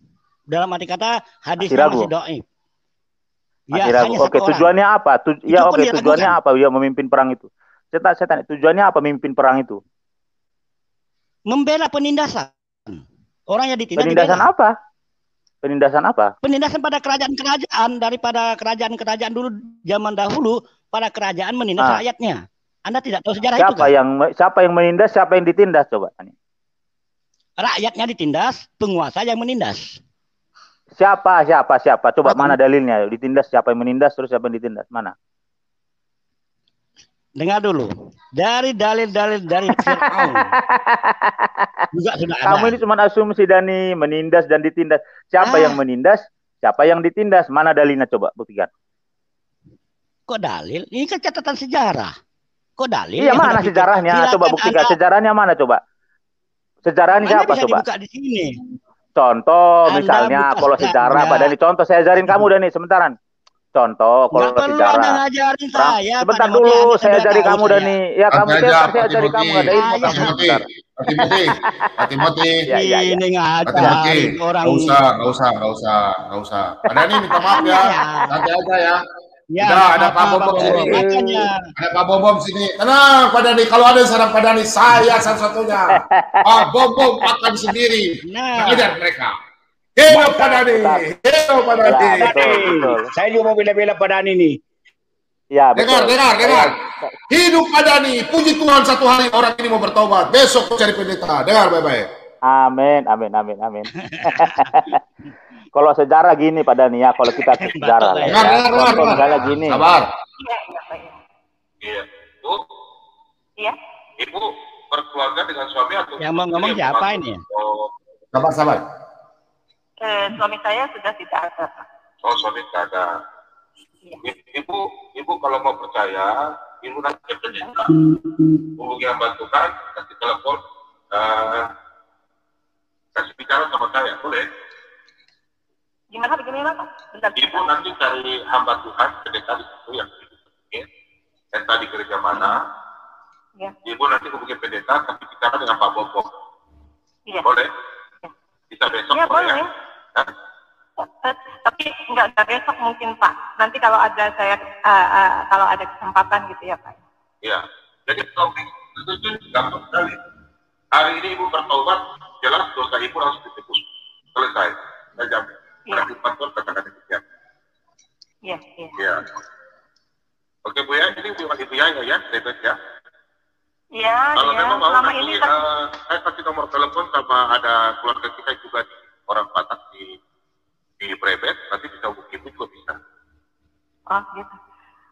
Speaker 8: Dalam arti kata hadisnya
Speaker 6: Masih ragu?
Speaker 8: masih doib.
Speaker 6: Masih ragu.
Speaker 8: hanya
Speaker 6: Oke,
Speaker 8: satu orang.
Speaker 6: tujuannya apa?
Speaker 8: Itu pun diragukan.
Speaker 6: Tujuannya apa dia memimpin perang itu? Saya tanya, tujuannya apa memimpin perang itu?
Speaker 8: Membela penindasan. Orang yang ditindas
Speaker 6: Penindasan
Speaker 8: dibela.
Speaker 6: apa? Penindasan apa?
Speaker 8: Penindasan pada kerajaan-kerajaan, daripada kerajaan-kerajaan dulu zaman dahulu, pada kerajaan menindas rakyatnya. Anda tidak tahu sejarah itu kan?
Speaker 6: Siapa yang menindas, siapa yang ditindas coba tanya.
Speaker 8: Rakyatnya ditindas, penguasa yang menindas.
Speaker 6: Siapa? Coba
Speaker 8: Aku.
Speaker 6: mana dalilnya? Ditindas siapa yang menindas, terus siapa yang ditindas? Mana?
Speaker 8: Dengar dulu. Dari dalil-dalil dari Fir'aun. Juga sudah ada.
Speaker 6: Kamu ini cuma asumsi Dani, menindas dan ditindas. Siapa yang menindas? Siapa yang ditindas? Mana dalilnya coba buktikan.
Speaker 8: Kok dalil? Ini kan catatan sejarah. Kok dalil?
Speaker 6: Iya, mana sejarahnya? Coba buktikan. Sejarahnya mana coba? Sejarahnya siapa
Speaker 8: bisa
Speaker 6: coba?
Speaker 8: dibuka di sini.
Speaker 6: Contoh
Speaker 8: Anda
Speaker 6: misalnya
Speaker 8: buka
Speaker 6: kalau sejarah
Speaker 8: sejarahnya.
Speaker 6: Pak Dani. Contoh saya ajarin kamu Dani sementaran. contoh,
Speaker 8: Nggak
Speaker 6: kalau
Speaker 8: perlu ada
Speaker 6: sejarah.
Speaker 8: ngajarin
Speaker 6: Bang,
Speaker 8: saya, Pak
Speaker 6: sebentar
Speaker 8: Timothy,
Speaker 6: dulu,
Speaker 8: Anda
Speaker 6: saya
Speaker 8: sudah
Speaker 6: ajari
Speaker 8: tahu
Speaker 6: kamu
Speaker 8: saya.
Speaker 6: Dani. Ya, kamu
Speaker 3: Santai
Speaker 6: saya
Speaker 3: aja,
Speaker 6: saya
Speaker 3: Pak
Speaker 6: ajari kamu,
Speaker 3: Timothy.
Speaker 6: ada ilmu
Speaker 8: Saya
Speaker 3: Pak
Speaker 6: kamu
Speaker 3: Timothy.
Speaker 6: sebentar.
Speaker 3: Pak Timothy. Pak Timothy.
Speaker 6: Ya, ya, ya.
Speaker 8: Ini
Speaker 3: Pak Timothy.
Speaker 8: ngajarin orang.
Speaker 3: Nggak usah, nggak usah, nggak usah, nggak usah. Pak Dani minta maaf
Speaker 8: Makanya
Speaker 3: ya.
Speaker 8: ya.
Speaker 3: Santai aja ya.
Speaker 8: Ya,
Speaker 3: Udah
Speaker 8: nggak
Speaker 3: ada Pak
Speaker 8: apa-apa, Pak
Speaker 3: Bobom
Speaker 8: Bombom.
Speaker 3: sini.
Speaker 8: Makanya.
Speaker 3: Ada Pak Bobom sini. Tenang Pak Dani. Kalau ada yang sarang Pak Dani, saya satu-satunya. Pak Bobom akan sendiri
Speaker 8: Nah,
Speaker 3: mengajar mereka. Hidup Pak Dani.
Speaker 6: Bentar.
Speaker 3: Hidup Pak
Speaker 6: Ya,
Speaker 3: Dani.
Speaker 6: betul, betul.
Speaker 7: Saya juga mau bela-bela Pak Dani nih.
Speaker 6: Ya,
Speaker 3: Dengar,
Speaker 6: betul.
Speaker 3: dengar,
Speaker 6: Saya,
Speaker 3: dengar. Hidup Pak Dani. Puji Tuhan satu hari orang ini mau bertobat. Besok cari pendeta. Dengar baik-baik.
Speaker 6: amin, amin, amin, amin. Kalau sejarah gini Pak Dani ya, kalau kita ke sejarah lah
Speaker 3: Dengar,
Speaker 6: ya.
Speaker 3: dengar, dengar,
Speaker 6: Contoh misalnya
Speaker 3: dengar.
Speaker 6: gini.
Speaker 3: Sabar.
Speaker 9: Iya, iya, Pak. Iya.
Speaker 10: Iya. Bu,
Speaker 9: Iya.
Speaker 10: Ibu berkeluarga dengan suami atau
Speaker 8: yang mau ngomong siapa ini?
Speaker 10: Oh,
Speaker 3: Sabar, sabar.
Speaker 9: Suami saya sudah tidak ada, Pak.
Speaker 10: oh suami tidak ada.
Speaker 9: Iya.
Speaker 10: Ibu kalau mau percaya, ibu nanti ke pendeta. Hubungi hamba Tuhan, kasih telepon, kasih bicara sama saya, boleh?
Speaker 9: Gimana begini, Pak? Bentar.
Speaker 10: Ibu nanti cari hamba Tuhan, pendeta di situ yang pendeta di gereja mana.
Speaker 9: Iya.
Speaker 10: Ibu nanti hubungi pendeta, kasih bicara dengan Pak Bobom.
Speaker 9: Iya.
Speaker 10: Boleh? Bisa besok
Speaker 9: Iya,
Speaker 10: boleh
Speaker 9: boleh.
Speaker 10: ya? Hah?
Speaker 9: Tapi nggak besok mungkin, Pak. Nanti kalau ada kalau ada kesempatan gitu ya, Pak.
Speaker 10: Iya. Jadi topik itu gampang sekali. Hari ini ibu bertobat, jelas dosa ibu harus ditebus. Selesai. Saya jamin.
Speaker 9: Iya.
Speaker 10: Berarti pastor katakan demikian.
Speaker 9: Iya, iya.
Speaker 10: Iya. Oke Bu ya, ini ibu ya, Rebet ya.
Speaker 9: Iya,
Speaker 10: Kalau
Speaker 9: iya.
Speaker 10: memang mau
Speaker 9: Selama
Speaker 10: nanti
Speaker 9: ini kan.
Speaker 10: saya kasih nomor telepon sama ada keluarga kita juga di orang Batak di Brebet, nanti bisa hubungi ibu juga bisa.
Speaker 9: Oh, gitu.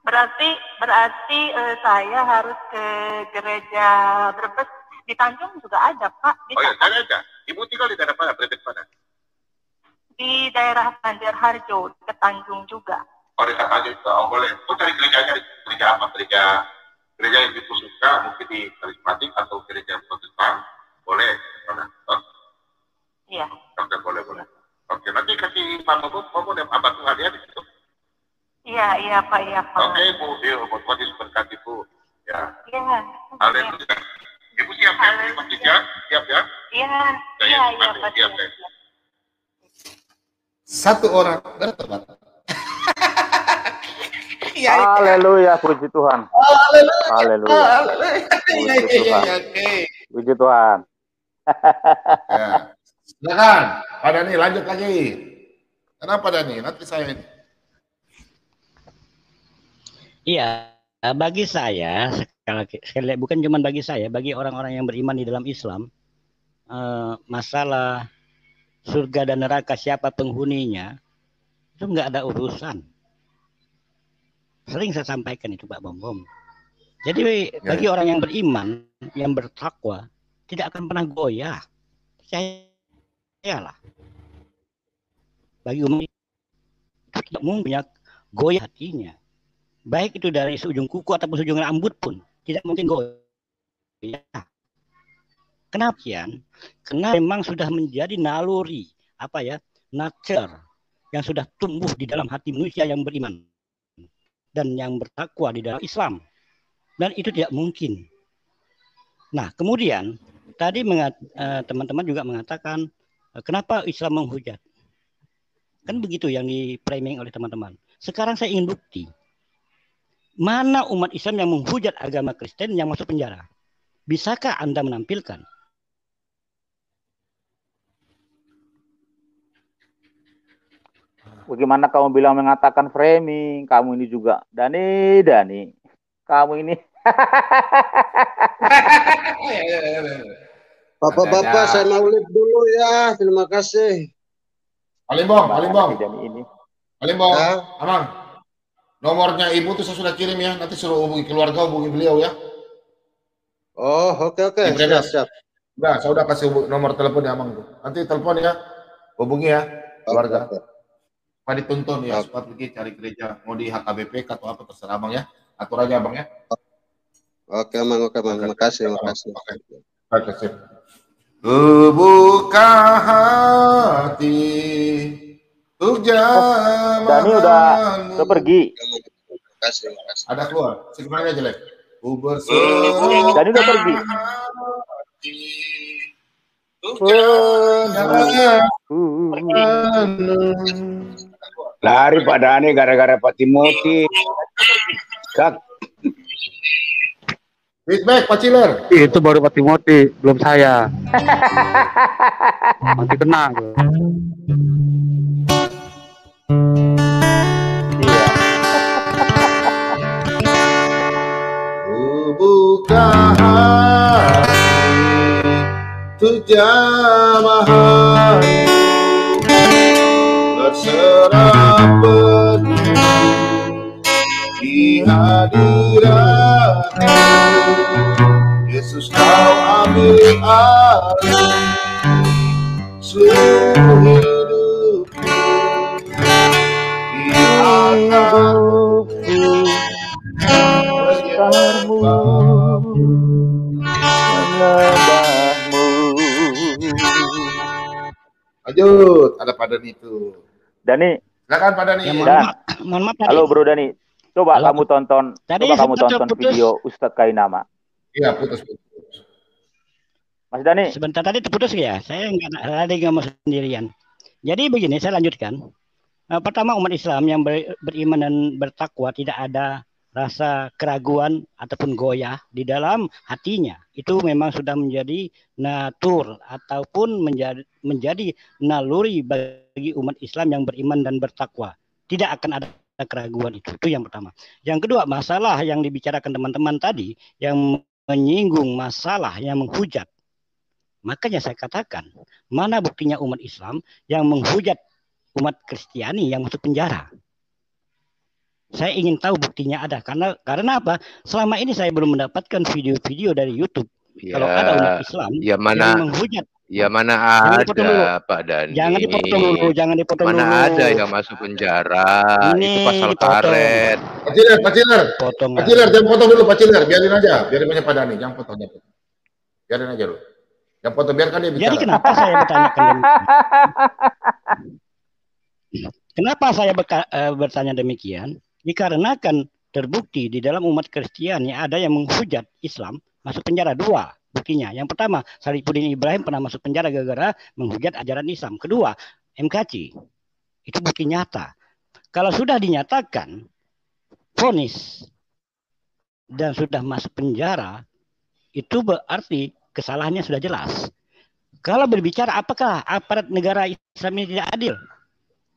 Speaker 9: Berarti saya harus ke gereja Brebes di Tanjung juga ada, Pak. Bisa,
Speaker 10: Oh ya,
Speaker 9: Pak?
Speaker 10: cari aja. Ibu tinggal di daerah mana? Brebet mana?
Speaker 9: Di daerah Banjarharjo, ke Tanjung juga.
Speaker 10: Oh dekat aja juga. Oh boleh. Oh cari gerejanya, gereja apa? Gereja yang ibu suka, mungkin di karismatik atau gereja Protestan, boleh. Mana? Oh,
Speaker 9: Iya.
Speaker 10: oke, boleh. Oke, nanti kasih Pak Bobo dan Abah Tuhan ya di situ.
Speaker 9: Iya, Pak, iya, Pak.
Speaker 10: Oke, Bu. Yuk, buat Yesus berkati, Bu. Ya.
Speaker 9: Iya.
Speaker 10: Haleluya. Ibu siap ya? Masih siap ya?
Speaker 9: Iya,
Speaker 10: Ya,
Speaker 9: iya,
Speaker 10: ya,
Speaker 9: Pak.
Speaker 10: siap ya.
Speaker 3: Satu orang bertobat.
Speaker 6: Haleluya, puji Tuhan. Haleluya. Puji Tuhan. Puji Tuhan.
Speaker 3: Ya. Silakan, Pak Dani lanjut lagi. Kenapa Dani? Nanti saya ini.
Speaker 8: Iya, bagi saya sekali lagi, bukan cuma bagi saya, bagi orang-orang yang beriman di dalam Islam, masalah surga dan neraka siapa penghuninya itu nggak ada urusan. Sering saya sampaikan itu Pak Bom. Jadi bagi orang yang beriman, yang bertakwa, tidak akan pernah goyah. Percayalah. Bagi umat itu tidak mungkin goyah hatinya. Baik itu dari seujung kuku ataupun seujung rambut pun tidak mungkin goyah. Kenapa? Karena memang sudah menjadi naluri, nature yang sudah tumbuh di dalam hati manusia yang beriman dan yang bertakwa di dalam Islam. Dan itu tidak mungkin. Nah, kemudian tadi teman-teman juga mengatakan kenapa Islam menghujat? Kan begitu yang di-framing oleh teman-teman. Sekarang saya ingin bukti. Mana umat Islam yang menghujat agama Kristen yang masuk penjara? Bisakah Anda menampilkan?
Speaker 6: Bagaimana kamu bilang mengatakan framing? Kamu ini juga. Dani. Kamu ini.
Speaker 1: Bapak-bapak, saya maulid dulu ya. Terima kasih.
Speaker 3: Alimbong. Alimbong,
Speaker 1: Ya.
Speaker 3: Amang. Nomornya ibu tuh saya sudah kirim ya. Nanti suruh hubungi keluarga, hubungi beliau ya.
Speaker 1: Oh, oke. Siap.
Speaker 3: Udah, saya udah kasih nomor telepon ya Amang tuh. Nanti telepon ya. Hubungi ya keluarga.
Speaker 1: Oke.
Speaker 3: Supaya dituntun ya, supaya pergi cari gereja. Mau di HKBP atau apa terserah Abang ya. Atur aja Abang ya.
Speaker 1: Oke, Mang. Terima kasih.
Speaker 3: Oke, sip. Buka hati untuk
Speaker 6: Dani udah Atau pergi.
Speaker 1: Terima kasih.
Speaker 3: Ada keluar. Sebenarnya jelek.
Speaker 6: Dan udah pergi.
Speaker 7: Lari Pak Dani gara-gara Pak Timothy.
Speaker 3: Feedback Pak Ciler.
Speaker 11: Itu baru Pak Timothy, belum saya. Nanti kena.
Speaker 3: Buka hati untuk jamah hati, berserah penuh di hadiratmu. Yesus, kau ambil alih seluruh hidupku, di hatiku
Speaker 6: besarmu, menyembahmu.
Speaker 3: Lanjut, ada Pak Dani itu.
Speaker 6: Dani,
Speaker 3: silakan Pak Dani.
Speaker 8: Mohon maaf tadi.
Speaker 6: Halo Bro Dani. Coba
Speaker 8: Halo.
Speaker 6: kamu tonton,
Speaker 8: Tadi
Speaker 6: coba kamu
Speaker 8: sempat
Speaker 6: tonton
Speaker 8: terputus.
Speaker 6: video Ustadz Kainama.
Speaker 3: Iya, putus.
Speaker 6: Mas Dani.
Speaker 8: Sebentar tadi terputus ya. Saya nggak mau sendirian. Jadi begini, saya lanjutkan. Pertama, umat Islam yang beriman dan bertakwa tidak ada rasa keraguan ataupun goyah di dalam hatinya. Itu memang sudah menjadi natur ataupun menjadi naluri bagi umat Islam yang beriman dan bertakwa. Tidak akan ada keraguan itu. Itu yang pertama. Yang kedua, masalah yang dibicarakan teman-teman tadi yang menyinggung masalah yang menghujat. Makanya saya katakan, mana buktinya umat Islam yang menghujat umat Kristiani yang masuk penjara? Saya ingin tahu buktinya ada. Karena apa? Selama ini saya belum mendapatkan video-video dari YouTube.
Speaker 12: Ya,
Speaker 8: kalau ada umat Islam
Speaker 12: ya mana,
Speaker 8: yang menghujat.
Speaker 12: Ya mana ada Pak Dani.
Speaker 8: Jangan dipotong dulu, jangan dipotong
Speaker 12: mana
Speaker 8: dulu.
Speaker 12: Mana ada yang masuk penjara.
Speaker 8: Ini
Speaker 12: itu pasal
Speaker 8: dipotong.
Speaker 12: karet.
Speaker 3: Pak Ciler. Pak Ciler, jangan potong dulu Pak Ciler. Biarin aja. Biarin banyak Pak Dani. Jangan potong. Biarin aja dulu. Yang foto biarkan dia bicara.
Speaker 8: Jadi kenapa saya bertanyakan kenapa saya bertanya demikian? Dikarenakan terbukti di dalam umat Kristiani ada yang menghujat Islam masuk penjara. Dua buktinya. Yang pertama, Sarifuddin Ibrahim pernah masuk penjara gara-gara menghujat ajaran Islam. Kedua, MKC. Itu bukti nyata. Kalau sudah dinyatakan vonis dan sudah masuk penjara, itu berarti kesalahannya sudah jelas. Kalau berbicara apakah aparat negara Islam ini tidak adil?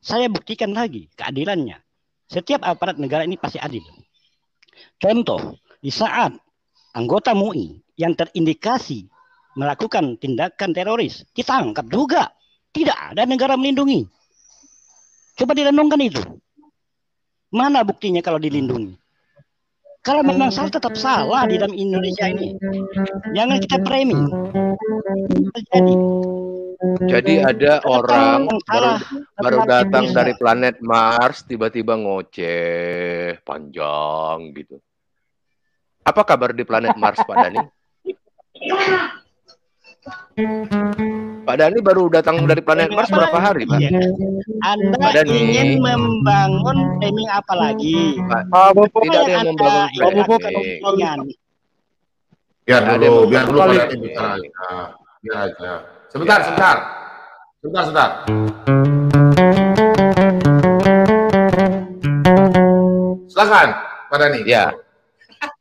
Speaker 8: Saya buktikan lagi keadilannya. Setiap aparat negara ini pasti adil. Contoh, di saat anggota MUI yang terindikasi melakukan tindakan teroris ditangkap juga. Tidak ada negara melindungi. Coba direnungkan itu. Mana buktinya kalau dilindungi? Kalau memang salah tetap salah di dalam Indonesia ini. Jangan kita framing.
Speaker 12: Jadi ada orang baru datang dari planet Mars tiba-tiba ngoceh panjang gitu. Apa kabar di planet Mars Pak Dani? Pak Dani baru datang dari planet Mars berapa hari Pak?
Speaker 8: Anda ingin membangun framing apa lagi?
Speaker 12: Tidak ada yang membangun framing.
Speaker 3: Biar dulu Pak Dani bicara aja. Biar aja. Sebentar. Silakan Pak Dani.
Speaker 12: Ya.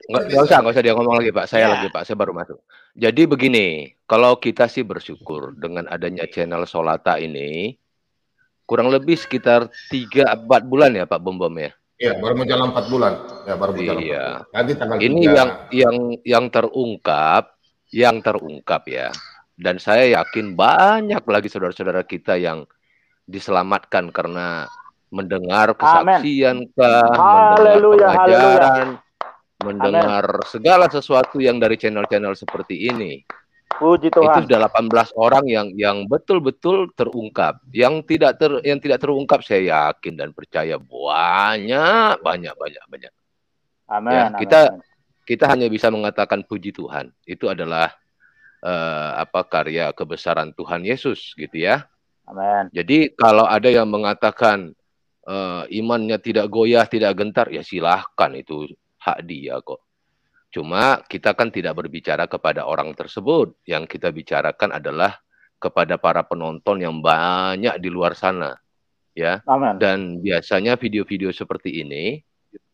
Speaker 12: Nggak usah dia ngomong lagi Pak. Saya lagi Pak, saya baru masuk. Jadi begini, kalau kita sih bersyukur dengan adanya channel Solata ini, kurang lebih sekitar 3-4 bulan ya Pak Bom ya?
Speaker 3: Iya, baru mau jalan 4 bulan. Ya, baru mau jalan 4 bulan. Nanti tanggal
Speaker 12: ini
Speaker 3: 3.
Speaker 12: yang terungkap ya. Dan saya yakin banyak lagi saudara-saudara kita yang diselamatkan karena mendengar kesaksian mendengar pengajaran, mendengar segala sesuatu yang dari channel-channel seperti ini.
Speaker 6: Puji Tuhan.
Speaker 12: Itu sudah 18 orang yang betul-betul terungkap. Yang tidak terungkap saya yakin dan percaya banyak.
Speaker 6: Amin.
Speaker 12: Ya, kita hanya bisa mengatakan puji Tuhan. Itu adalah karya kebesaran Tuhan Yesus gitu ya.
Speaker 6: Amin.
Speaker 12: Jadi kalau ada yang mengatakan imannya tidak goyah, tidak gentar, ya silahkan, itu hak dia kok. Cuma kita kan tidak berbicara kepada orang tersebut. Yang kita bicarakan adalah kepada para penonton yang banyak di luar sana, ya.
Speaker 6: Amen.
Speaker 12: Dan biasanya video-video seperti ini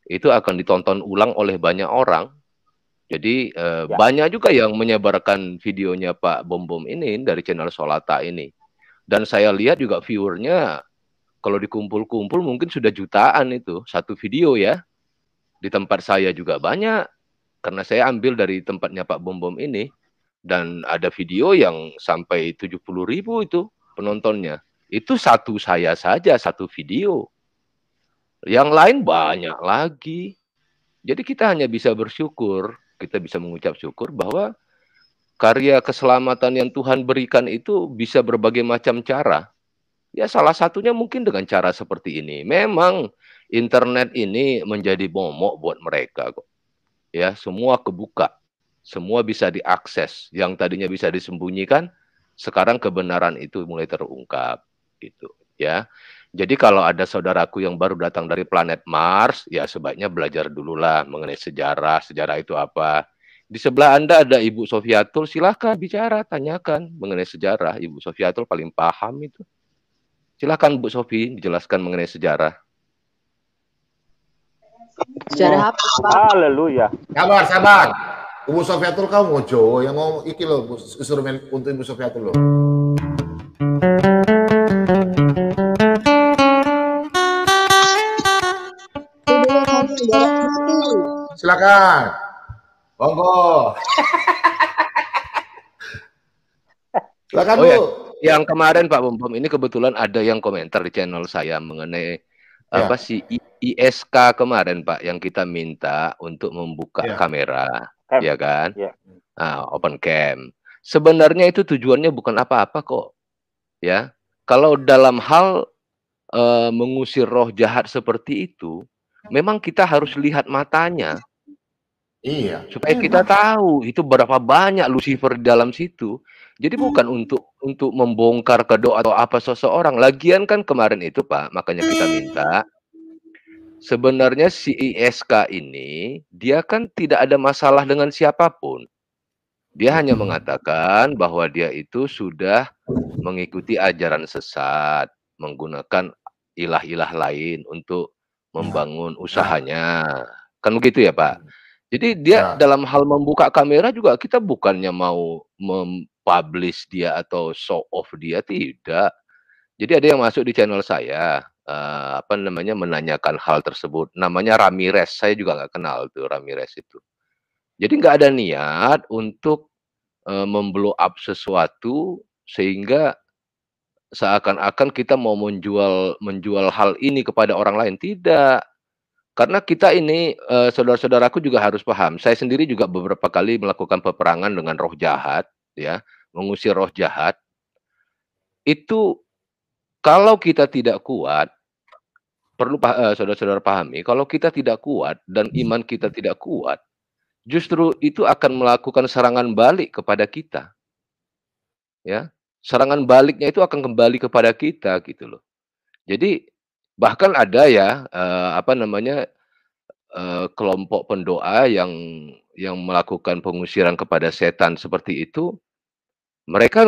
Speaker 12: itu akan ditonton ulang oleh banyak orang. Jadi banyak juga yang menyebarkan videonya Pak Bom Bom ini dari channel Solata ini. Dan saya lihat juga viewernya kalau dikumpul-kumpul mungkin sudah jutaan itu satu video ya. Di tempat saya juga banyak. Karena saya ambil dari tempatnya Pak Bom Bom ini. Dan ada video yang sampai 70.000 itu penontonnya. Itu satu saya saja, satu video. Yang lain banyak lagi. Jadi kita hanya bisa bersyukur. Kita bisa mengucap syukur bahwa karya keselamatan yang Tuhan berikan itu bisa berbagai macam cara. Ya salah satunya mungkin dengan cara seperti ini. Memang internet ini menjadi momok buat mereka kok. Ya, semua kebuka, semua bisa diakses. Yang tadinya bisa disembunyikan, sekarang kebenaran itu mulai terungkap, gitu. Ya, jadi kalau ada saudaraku yang baru datang dari planet Mars, ya sebaiknya belajar dululah mengenai sejarah. Sejarah itu apa? Di sebelah Anda ada Ibu Sofiatul, silahkan bicara, tanyakan mengenai sejarah. Ibu Sofiatul paling paham itu. Silahkan Bu Sofi dijelaskan mengenai sejarah.
Speaker 9: Sejarah apa, Pak?
Speaker 6: Haleluya.
Speaker 3: Sabar, sabar. Ibu Sofiatul kamu mojo yang ngomong iki loh, instrumen untuk Ibu Sofiatul loh. Silakan. Monggo. Silakan Bu.
Speaker 12: Ya. Yang kemarin Pak Bom Bom ini kebetulan ada yang komentar di channel saya mengenai apa sih ISK kemarin Pak yang kita minta untuk membuka kamera, ya kan? Nah, open cam. Sebenarnya itu tujuannya bukan apa-apa kok, ya. Kalau dalam hal mengusir roh jahat seperti itu, memang kita harus lihat matanya.
Speaker 3: Iya.
Speaker 12: Supaya kita tahu itu berapa banyak Lucifer di dalam situ. Jadi bukan untuk membongkar kedok atau apa seseorang. Lagian kan kemarin itu Pak, makanya kita minta sebenarnya si ISK ini dia kan tidak ada masalah dengan siapapun. Dia hanya mengatakan bahwa dia itu sudah mengikuti ajaran sesat, menggunakan ilah-ilah lain untuk membangun usahanya. Kan begitu ya Pak? Jadi dia dalam hal membuka kamera juga kita bukannya mau mempublish dia atau show off dia, tidak. Jadi ada yang masuk di channel saya, apa namanya, menanyakan hal tersebut. Namanya Ramirez, saya juga nggak kenal tuh Ramirez itu. Jadi nggak ada niat untuk memblow up sesuatu sehingga seakan-akan kita mau menjual hal ini kepada orang lain. Tidak. Karena kita ini, saudara-saudaraku juga harus paham, saya sendiri juga beberapa kali melakukan peperangan dengan roh jahat, ya, mengusir roh jahat. Itu kalau kita tidak kuat, perlu saudara-saudara pahami, kalau kita tidak kuat dan iman kita tidak kuat, justru itu akan melakukan serangan balik kepada kita. Ya, serangan baliknya itu akan kembali kepada kita gitu loh. Jadi bahkan ada ya, apa namanya, kelompok pendoa yang melakukan pengusiran kepada setan seperti itu, mereka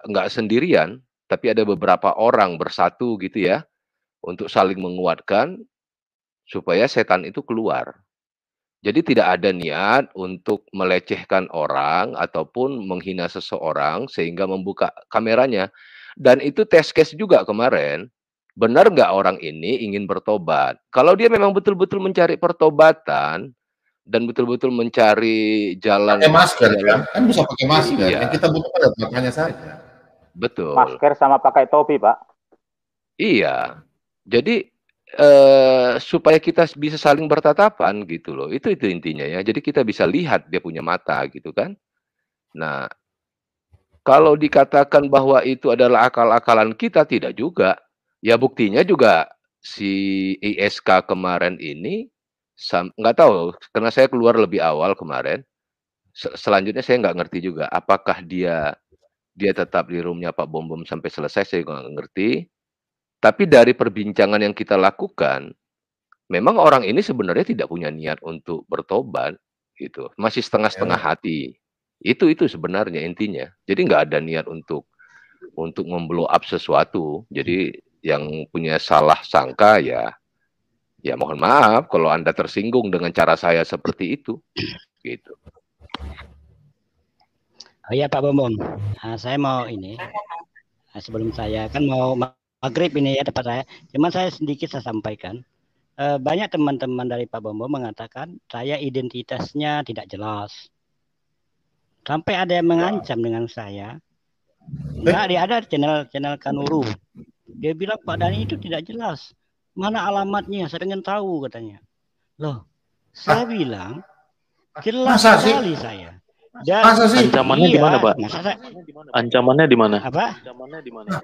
Speaker 12: nggak sendirian, tapi ada beberapa orang bersatu gitu ya, untuk saling menguatkan supaya setan itu keluar. Jadi tidak ada niat untuk melecehkan orang ataupun menghina seseorang sehingga membuka kameranya. Dan itu test case juga kemarin. Benar nggak orang ini ingin bertobat? Kalau dia memang betul-betul mencari pertobatan dan betul-betul mencari jalan.
Speaker 3: Pakai masker ya, kan bisa pakai masker.
Speaker 12: Iya.
Speaker 3: Yang kita butuh pada makanya saja.
Speaker 12: Betul.
Speaker 6: Masker sama pakai topi Pak.
Speaker 12: Iya. Jadi supaya kita bisa saling bertatapan gitu loh. Itu intinya ya. Jadi kita bisa lihat dia punya mata gitu kan. Nah, kalau dikatakan bahwa itu adalah akal-akalan kita, tidak juga. Ya buktinya juga si ISK kemarin ini nggak tahu karena saya keluar lebih awal kemarin. Selanjutnya saya nggak ngerti juga apakah dia tetap di roomnya Pak Bom Bom sampai selesai, saya nggak ngerti. Tapi dari perbincangan yang kita lakukan, memang orang ini sebenarnya tidak punya niat untuk bertobat, gitu. Masih setengah-setengah hati. Itu sebenarnya intinya. Jadi nggak ada niat untuk memblow up sesuatu. Jadi yang punya salah sangka ya mohon maaf kalau Anda tersinggung dengan cara saya seperti itu, gitu.
Speaker 8: Oh iya Pak Bombom, saya mau ini sebelum saya kan mau maghrib ini ya tempat saya. Cuman saya sedikit saya sampaikan. Banyak teman-teman dari Pak Bombom mengatakan saya identitasnya tidak jelas. Sampai ada yang mengancam dengan saya. Enggak, dia ada channel Kanuru. Dia bilang Pak Dhani itu tidak jelas. Mana alamatnya? Saya ingin tahu katanya. Loh, saya bilang jelas sekali saya. Dan
Speaker 5: ancamannya di mana, Pak? Ancamannya di mana?
Speaker 8: Apa?
Speaker 5: Ancamannya di mana?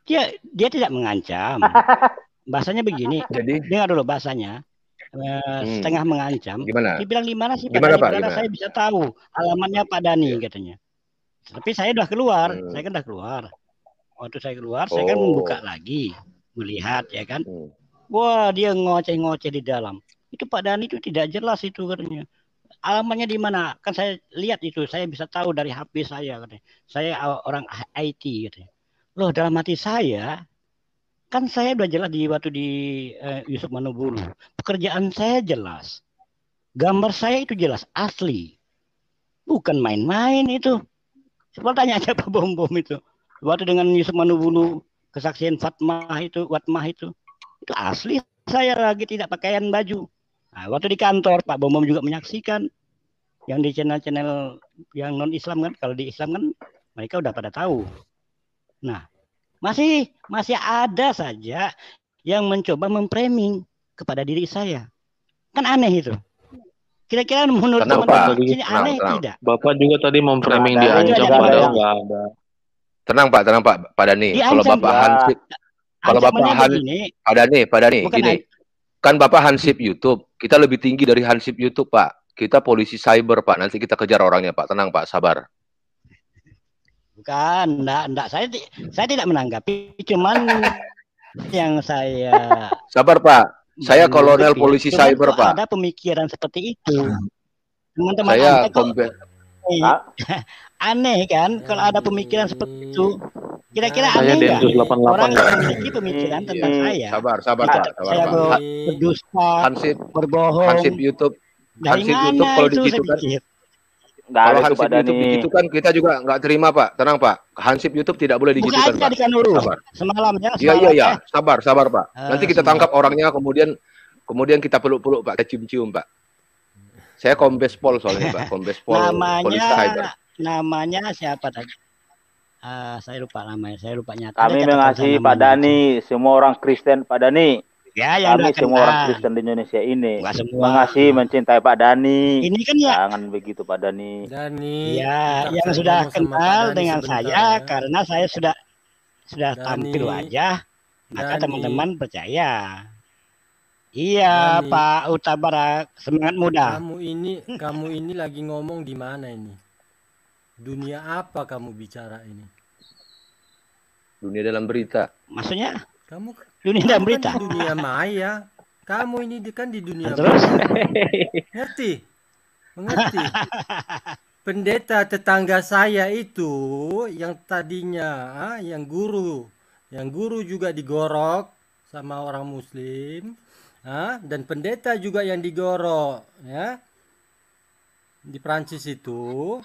Speaker 8: Dia tidak mengancam. Bahasanya begini. Jadi dengar dulu bahasanya. Setengah mengancam.
Speaker 2: Gimana?
Speaker 8: Dia bilang di mana sih Pak
Speaker 2: Gimana,
Speaker 8: Dhani?
Speaker 2: Pak?
Speaker 8: Gimana saya bisa tahu alamatnya Pak Dhani katanya. Tapi saya udah keluar. Saya kan udah keluar. Waktu saya keluar, saya kan membuka lagi, melihat ya kan. Wah, dia ngoceh-ngoceh di dalam. Itu Pak Dhani itu tidak jelas itu katanya. Alamatnya di mana? Kan saya lihat itu, saya bisa tahu dari HP saya katanya. Saya orang IT katanya. Loh, dalam hati saya kan saya udah jelas waktu di Yusuf Manubulu. Pekerjaan saya jelas. Gambar saya itu jelas asli. Bukan main-main itu. Coba tanya aja Pak Bombom itu. Waktu dengan Yusuf Manubulu kesaksian Watmah itu asli saya lagi tidak pakaian baju. Nah, waktu di kantor Pak Bombom juga menyaksikan yang di channel-channel yang non Islam kan, kalau di Islam kan mereka udah pada tahu. Nah, masih ada saja yang mencoba memframing kepada diri saya. Kan aneh itu. Kira-kira menurut teman-teman ini aneh tidak?
Speaker 5: Bapak juga tadi memframing diancam padahal nggak ada.
Speaker 12: Tenang Pak Dhani. Kalau Bapak Hansip, Pak Dhani, gini. Kan Bapak Hansip YouTube, kita lebih tinggi dari Hansip YouTube, Pak. Kita polisi cyber, Pak. Nanti kita kejar orangnya, Pak. Tenang, Pak. Sabar.
Speaker 8: Bukan, enggak. Saya tidak menanggapi. Cuman yang saya...
Speaker 12: Sabar, Pak. Saya kolonel polisi cyber, Pak.
Speaker 8: Ada pemikiran seperti itu. Teman-teman
Speaker 12: saya
Speaker 8: aneh kan kalau ada pemikiran seperti itu. Kira-kira aneh nggak? Orang yang memiliki pemikiran tentang saya.
Speaker 12: Sabar, Pak.
Speaker 8: Saya berdusta, berbohong.
Speaker 12: Hansip YouTube kalau digitukan. Kalau Hansip YouTube digitukan kita juga nggak terima, Pak. Tenang, Pak. Hansip YouTube tidak boleh digitukan, Pak.
Speaker 8: Sabar. Semalam ya.
Speaker 12: Iya. Sabar, Pak. Nanti kita tangkap orangnya, kemudian kita peluk-peluk, Pak. Kita cium-cium, Pak. Saya Kombes Pol soalnya, Pak. Kombes Pol polisi cyber.
Speaker 8: Namanya siapa tadi? Saya lupa namanya. Saya lupa nyata.
Speaker 6: Kami mengasihi Pak Dhani, semua orang Kristen Pak Dhani.
Speaker 8: Ya, yang
Speaker 6: kami semua orang Kristen di Indonesia ini mengasihi, mencintai Pak Dhani.
Speaker 8: Ini kan ya.
Speaker 6: Jangan begitu Pak Dhani.
Speaker 8: Ya, yang sudah kenal dengan saya karena saya sudah tampil wajah, maka teman-teman percaya. Iya, Dhani. Pak Utabara, semangat muda.
Speaker 4: Kamu ini lagi ngomong di mana ini? Dunia apa kamu bicara ini?
Speaker 12: Dunia dalam berita.
Speaker 8: Maksudnya?
Speaker 4: Kamu
Speaker 8: dunia dalam berita.
Speaker 4: Kan di dunia maya. Kamu ini kan di dunia
Speaker 8: terus?
Speaker 4: Mengerti? Pendeta tetangga saya itu yang tadinya yang guru juga digorok sama orang Muslim. Dan pendeta juga yang digorok ya di Prancis itu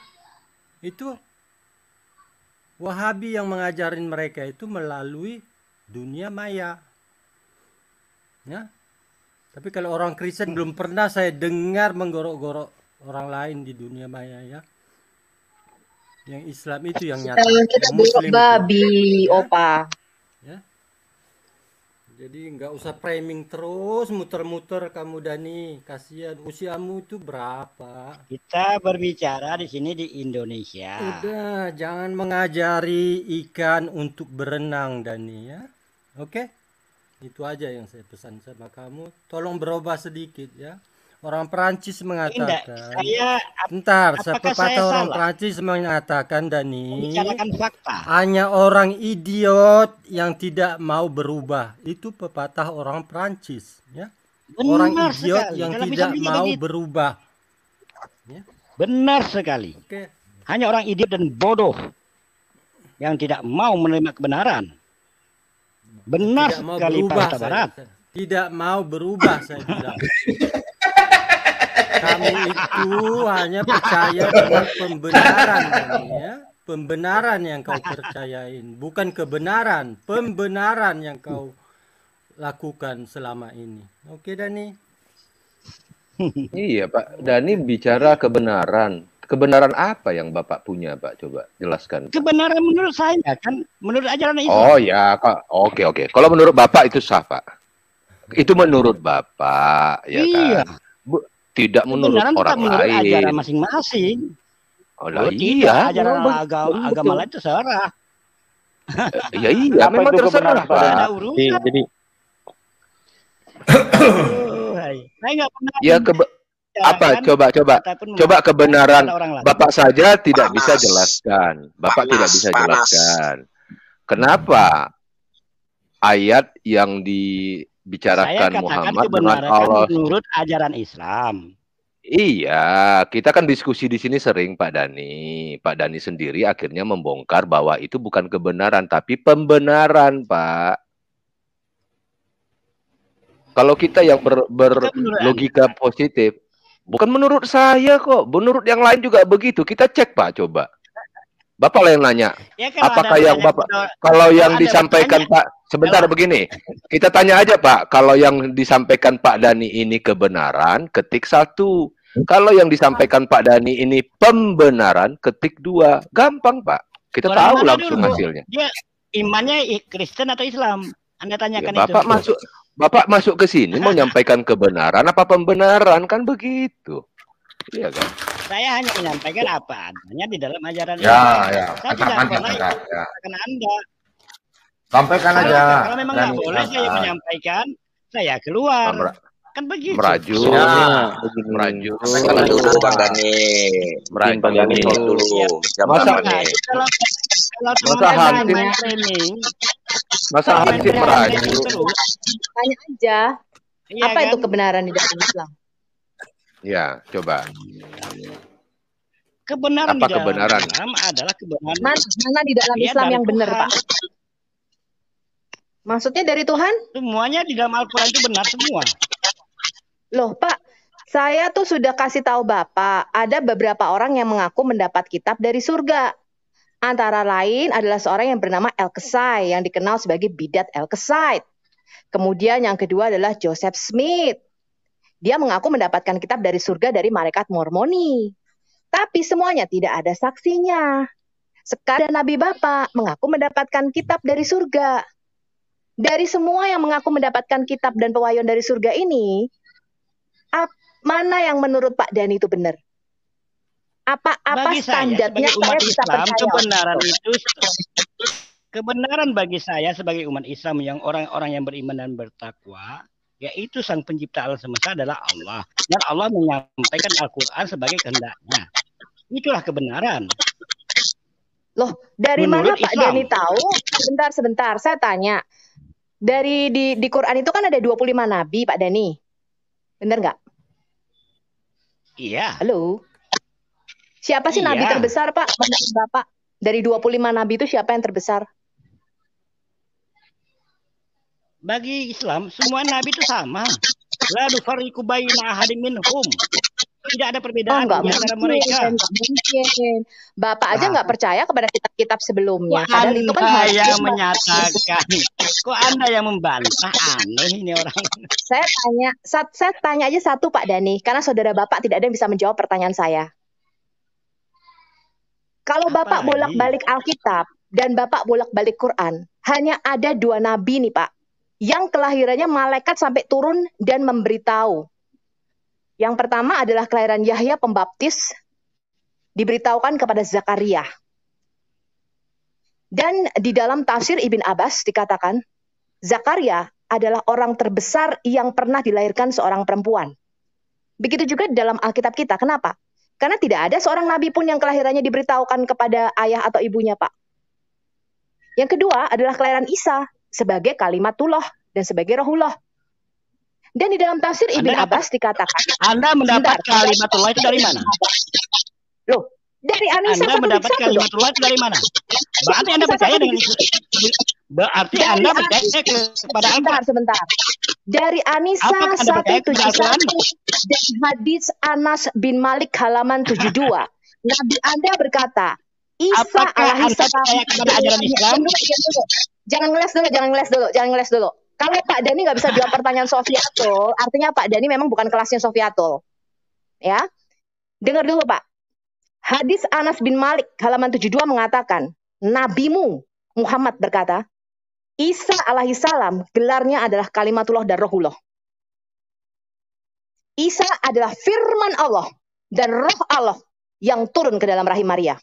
Speaker 4: Wahabi yang mengajarin mereka itu melalui dunia maya ya. Tapi kalau orang Kristen belum pernah saya dengar menggorok-gorok orang lain di dunia maya ya. Yang Islam itu yang nyata.
Speaker 13: Kita besok babi, ya? Opa.
Speaker 4: Ya. Jadi nggak usah framing terus, muter-muter kamu Dhani. Kasihan, usiamu itu berapa?
Speaker 8: Kita berbicara di sini di Indonesia.
Speaker 4: Udah, jangan mengajari ikan untuk berenang Dhani ya. Oke? Itu aja yang saya pesan sama kamu. Tolong berubah sedikit ya. Orang Perancis mengatakan,
Speaker 8: apakah
Speaker 4: pepatah
Speaker 8: saya
Speaker 4: orang
Speaker 8: salah?
Speaker 4: Perancis mengatakan, Dani,
Speaker 8: Membicarakan fakta.
Speaker 4: hanya orang idiot yang tidak mau berubah. Itu pepatah orang Perancis, ya. Orang
Speaker 8: Benar
Speaker 4: idiot
Speaker 8: sekali.
Speaker 4: yang
Speaker 8: Dalam
Speaker 4: tidak
Speaker 8: Islam juga
Speaker 4: mau
Speaker 8: begitu.
Speaker 4: berubah. Ya.
Speaker 8: Benar sekali.
Speaker 4: Oke.
Speaker 8: Hanya orang idiot dan bodoh yang tidak mau menerima kebenaran. Benar
Speaker 4: Tidak mau
Speaker 8: sekali Pak
Speaker 4: berubah,
Speaker 8: Huta Barat.
Speaker 4: Tidak mau berubah, saya bilang. Kamu itu hanya percaya dengan pembenaran, Dani, ya. Pembenaran yang kau percayain, bukan kebenaran. Pembenaran yang kau lakukan selama ini. Oke, Dani?
Speaker 12: Iya, Pak. Dani bicara kebenaran. Kebenaran apa yang Bapak punya, Pak? Coba jelaskan.
Speaker 8: Kebenaran menurut saya kan, menurut ajaran Islam.
Speaker 12: Oh ya, Kak. Oke. Kalau menurut Bapak itu sah, Pak. Itu menurut Bapak, ya
Speaker 8: Iya.
Speaker 12: kan? Tidak menurut
Speaker 8: Kebenaran
Speaker 12: orang
Speaker 8: tetap menurut ajaran
Speaker 12: lain.
Speaker 8: masing-masing.
Speaker 12: Oh, lah
Speaker 8: Kalau
Speaker 12: iya.
Speaker 8: tidak, ajaran
Speaker 12: Memang
Speaker 8: agama lain terserah.
Speaker 12: Ya iya,
Speaker 6: Apa
Speaker 12: memang
Speaker 6: itu
Speaker 12: terserah,
Speaker 6: kebenaran,
Speaker 12: Pak.
Speaker 8: Ada urusan.
Speaker 11: Jadi
Speaker 8: Saya nggak pernah
Speaker 12: Ya apa? Coba kebenaran
Speaker 8: orang lain.
Speaker 12: Bapak saja tidak bisa jelaskan. Bapak tidak bisa jelaskan. Kenapa ayat yang dibicarakan
Speaker 8: Saya katakan
Speaker 12: Muhammad dengan
Speaker 8: kebenaran
Speaker 12: Allah?
Speaker 8: menurut ajaran Islam.
Speaker 12: Iya, kita kan diskusi di sini sering, Pak Dani. Pak Dani sendiri akhirnya membongkar bahwa itu bukan kebenaran, tapi pembenaran, Pak. Kalau kita yang berlogika positif, bukan menurut saya kok, menurut yang lain juga begitu. Kita cek, Pak, coba. Bapak lah yang nanya.
Speaker 8: Ya, kalau
Speaker 12: Apakah
Speaker 8: ada
Speaker 12: yang Bapak, kalau yang disampaikan Pak, sebentar begini, kita tanya aja Pak, kalau yang disampaikan Pak Dani ini kebenaran, ketik 1. Kalau yang disampaikan Pak Dani ini pembenaran, ketik 2. Gampang Pak, kita
Speaker 8: Orang
Speaker 12: tahu
Speaker 8: mana
Speaker 12: langsung
Speaker 8: dulu?
Speaker 12: hasilnya.
Speaker 8: Dia imannya Kristen atau Islam? Anda tanyakan
Speaker 12: Ya,
Speaker 8: itu.
Speaker 12: Bapak masuk ke sini mau menyampaikan kebenaran apa pembenaran, kan begitu. Iya kan?
Speaker 8: Saya hanya menyampaikan apa adanya di dalam ajaran
Speaker 3: Ya,
Speaker 8: Islam.
Speaker 3: ya.
Speaker 8: Saya tidak pernah
Speaker 3: Ya.
Speaker 8: mengatakan Anda.
Speaker 3: Sampaikan aja.
Speaker 8: Kalau memang nggak boleh saya menyampaikan, saya keluar. Kan begitu.
Speaker 12: Meraju.
Speaker 2: Ya,
Speaker 12: Meraju.
Speaker 2: Sampaikan dulu Bang Dani. Bang Dani dulu.
Speaker 12: Masa
Speaker 8: Kalau
Speaker 12: Hansip
Speaker 8: training,
Speaker 12: Masa Hansip meraju.
Speaker 13: Tanya aja.
Speaker 8: Iya,
Speaker 13: Apa itu
Speaker 8: kan?
Speaker 13: kebenaran di dalam Islam?
Speaker 12: Ya, coba.
Speaker 8: Kebenaran
Speaker 12: Apa
Speaker 8: di dalam
Speaker 12: kebenaran?
Speaker 8: Islam adalah kebenaran.
Speaker 13: Mana di dalam
Speaker 8: Iya,
Speaker 13: Islam
Speaker 8: dari
Speaker 13: yang benar,
Speaker 8: Tuhan.
Speaker 13: Pak? Maksudnya dari Tuhan?
Speaker 8: Semuanya di dalam Al-Quran itu benar semua.
Speaker 13: Loh, Pak, saya tuh sudah kasih tahu Bapak, ada beberapa orang yang mengaku mendapat kitab dari surga. Antara lain adalah seorang yang bernama El-Kesai, yang dikenal sebagai Bidat El-Kesai. Kemudian yang kedua adalah Joseph Smith. Dia mengaku mendapatkan kitab dari surga dari malaikat Mormoni. Tapi semuanya tidak ada saksinya. Sekarang Nabi Bapak mengaku mendapatkan kitab dari surga. Dari semua yang mengaku mendapatkan kitab dan pewahyuan dari surga ini, mana yang menurut Pak Dani itu benar? Apa
Speaker 8: Bagi saya
Speaker 13: standarnya
Speaker 8: sebagai umat
Speaker 13: saya bisa
Speaker 8: Islam,
Speaker 13: percaya?
Speaker 8: kebenaran bagi saya sebagai umat Islam yang orang-orang yang beriman dan bertakwa, yaitu sang pencipta alam semesta adalah Allah. Dan Allah menyampaikan Al-Quran sebagai kehendaknya. Itulah kebenaran.
Speaker 13: Loh, dari
Speaker 8: Menurut
Speaker 13: mana Pak
Speaker 8: Islam.
Speaker 13: Dani tahu? Sebentar, saya tanya. Dari di Quran itu kan ada 25 nabi, Pak Dani. Benar nggak?
Speaker 8: Iya.
Speaker 13: Halo. Siapa sih nabi
Speaker 8: Iya.
Speaker 13: terbesar, Pak? Menurut Bapak, dari 25 nabi itu siapa yang terbesar?
Speaker 8: Bagi Islam, semua nabi itu sama. La nufarriqu baina ahadin minhum. Tidak ada perbedaan
Speaker 13: nggak
Speaker 8: di antara
Speaker 13: mungkin,
Speaker 8: mereka.
Speaker 13: nggak mungkin. Bapak aja nggak percaya kepada kitab-kitab sebelumnya.
Speaker 8: Kok
Speaker 13: Padahal itu kan
Speaker 8: Anda
Speaker 13: hadis,
Speaker 8: yang
Speaker 13: Pak.
Speaker 8: menyatakan? Kok Anda yang membantah? Aneh ini orang.
Speaker 13: Saya tanya aja satu, Pak Dani, karena saudara Bapak tidak ada yang bisa menjawab pertanyaan saya. Kalau Bapak bolak-balik Alkitab dan Bapak bolak-balik Quran, hanya ada 2 nabi nih, Pak, yang kelahirannya malaikat sampai turun dan memberitahu. Yang pertama adalah kelahiran Yahya Pembaptis, diberitahukan kepada Zakaria. Dan di dalam tafsir Ibn Abbas dikatakan, Zakaria adalah orang terbesar yang pernah dilahirkan seorang perempuan. Begitu juga di dalam Alkitab kita. Kenapa? Karena tidak ada seorang nabi pun yang kelahirannya diberitahukan kepada ayah atau ibunya, Pak. Yang kedua adalah kelahiran Isa sebagai kalimatullah dan sebagai rohullah. Dan di dalam tafsir Ibn Abbas dikatakan,
Speaker 8: Anda mendapat kalimatullah itu dari mana?
Speaker 13: Loh, dari Anisa
Speaker 8: Anda mendapat kalimatullah itu dari mana? Berarti Anda percaya dengan itu? Berarti Anda percaya kepada Al-Quran?
Speaker 13: Sebentar. Dari Anisa 171 dan hadis Anas bin Malik halaman 72. Nabi Anda berkata, Isa alaihi salam kepada ajaran Islam. Jangan ngeles dulu. Kalau Pak Dani nggak bisa jawab pertanyaan Sofiatul, artinya Pak Dani memang bukan kelasnya Sofiatul. Ya. Dengar dulu, Pak. Hadis Anas bin Malik halaman 72 mengatakan, Nabimu Muhammad berkata, Isa alaihi salam gelarnya adalah kalimatullah dan rohullah. Isa adalah firman Allah dan roh Allah yang turun ke dalam rahim Maria.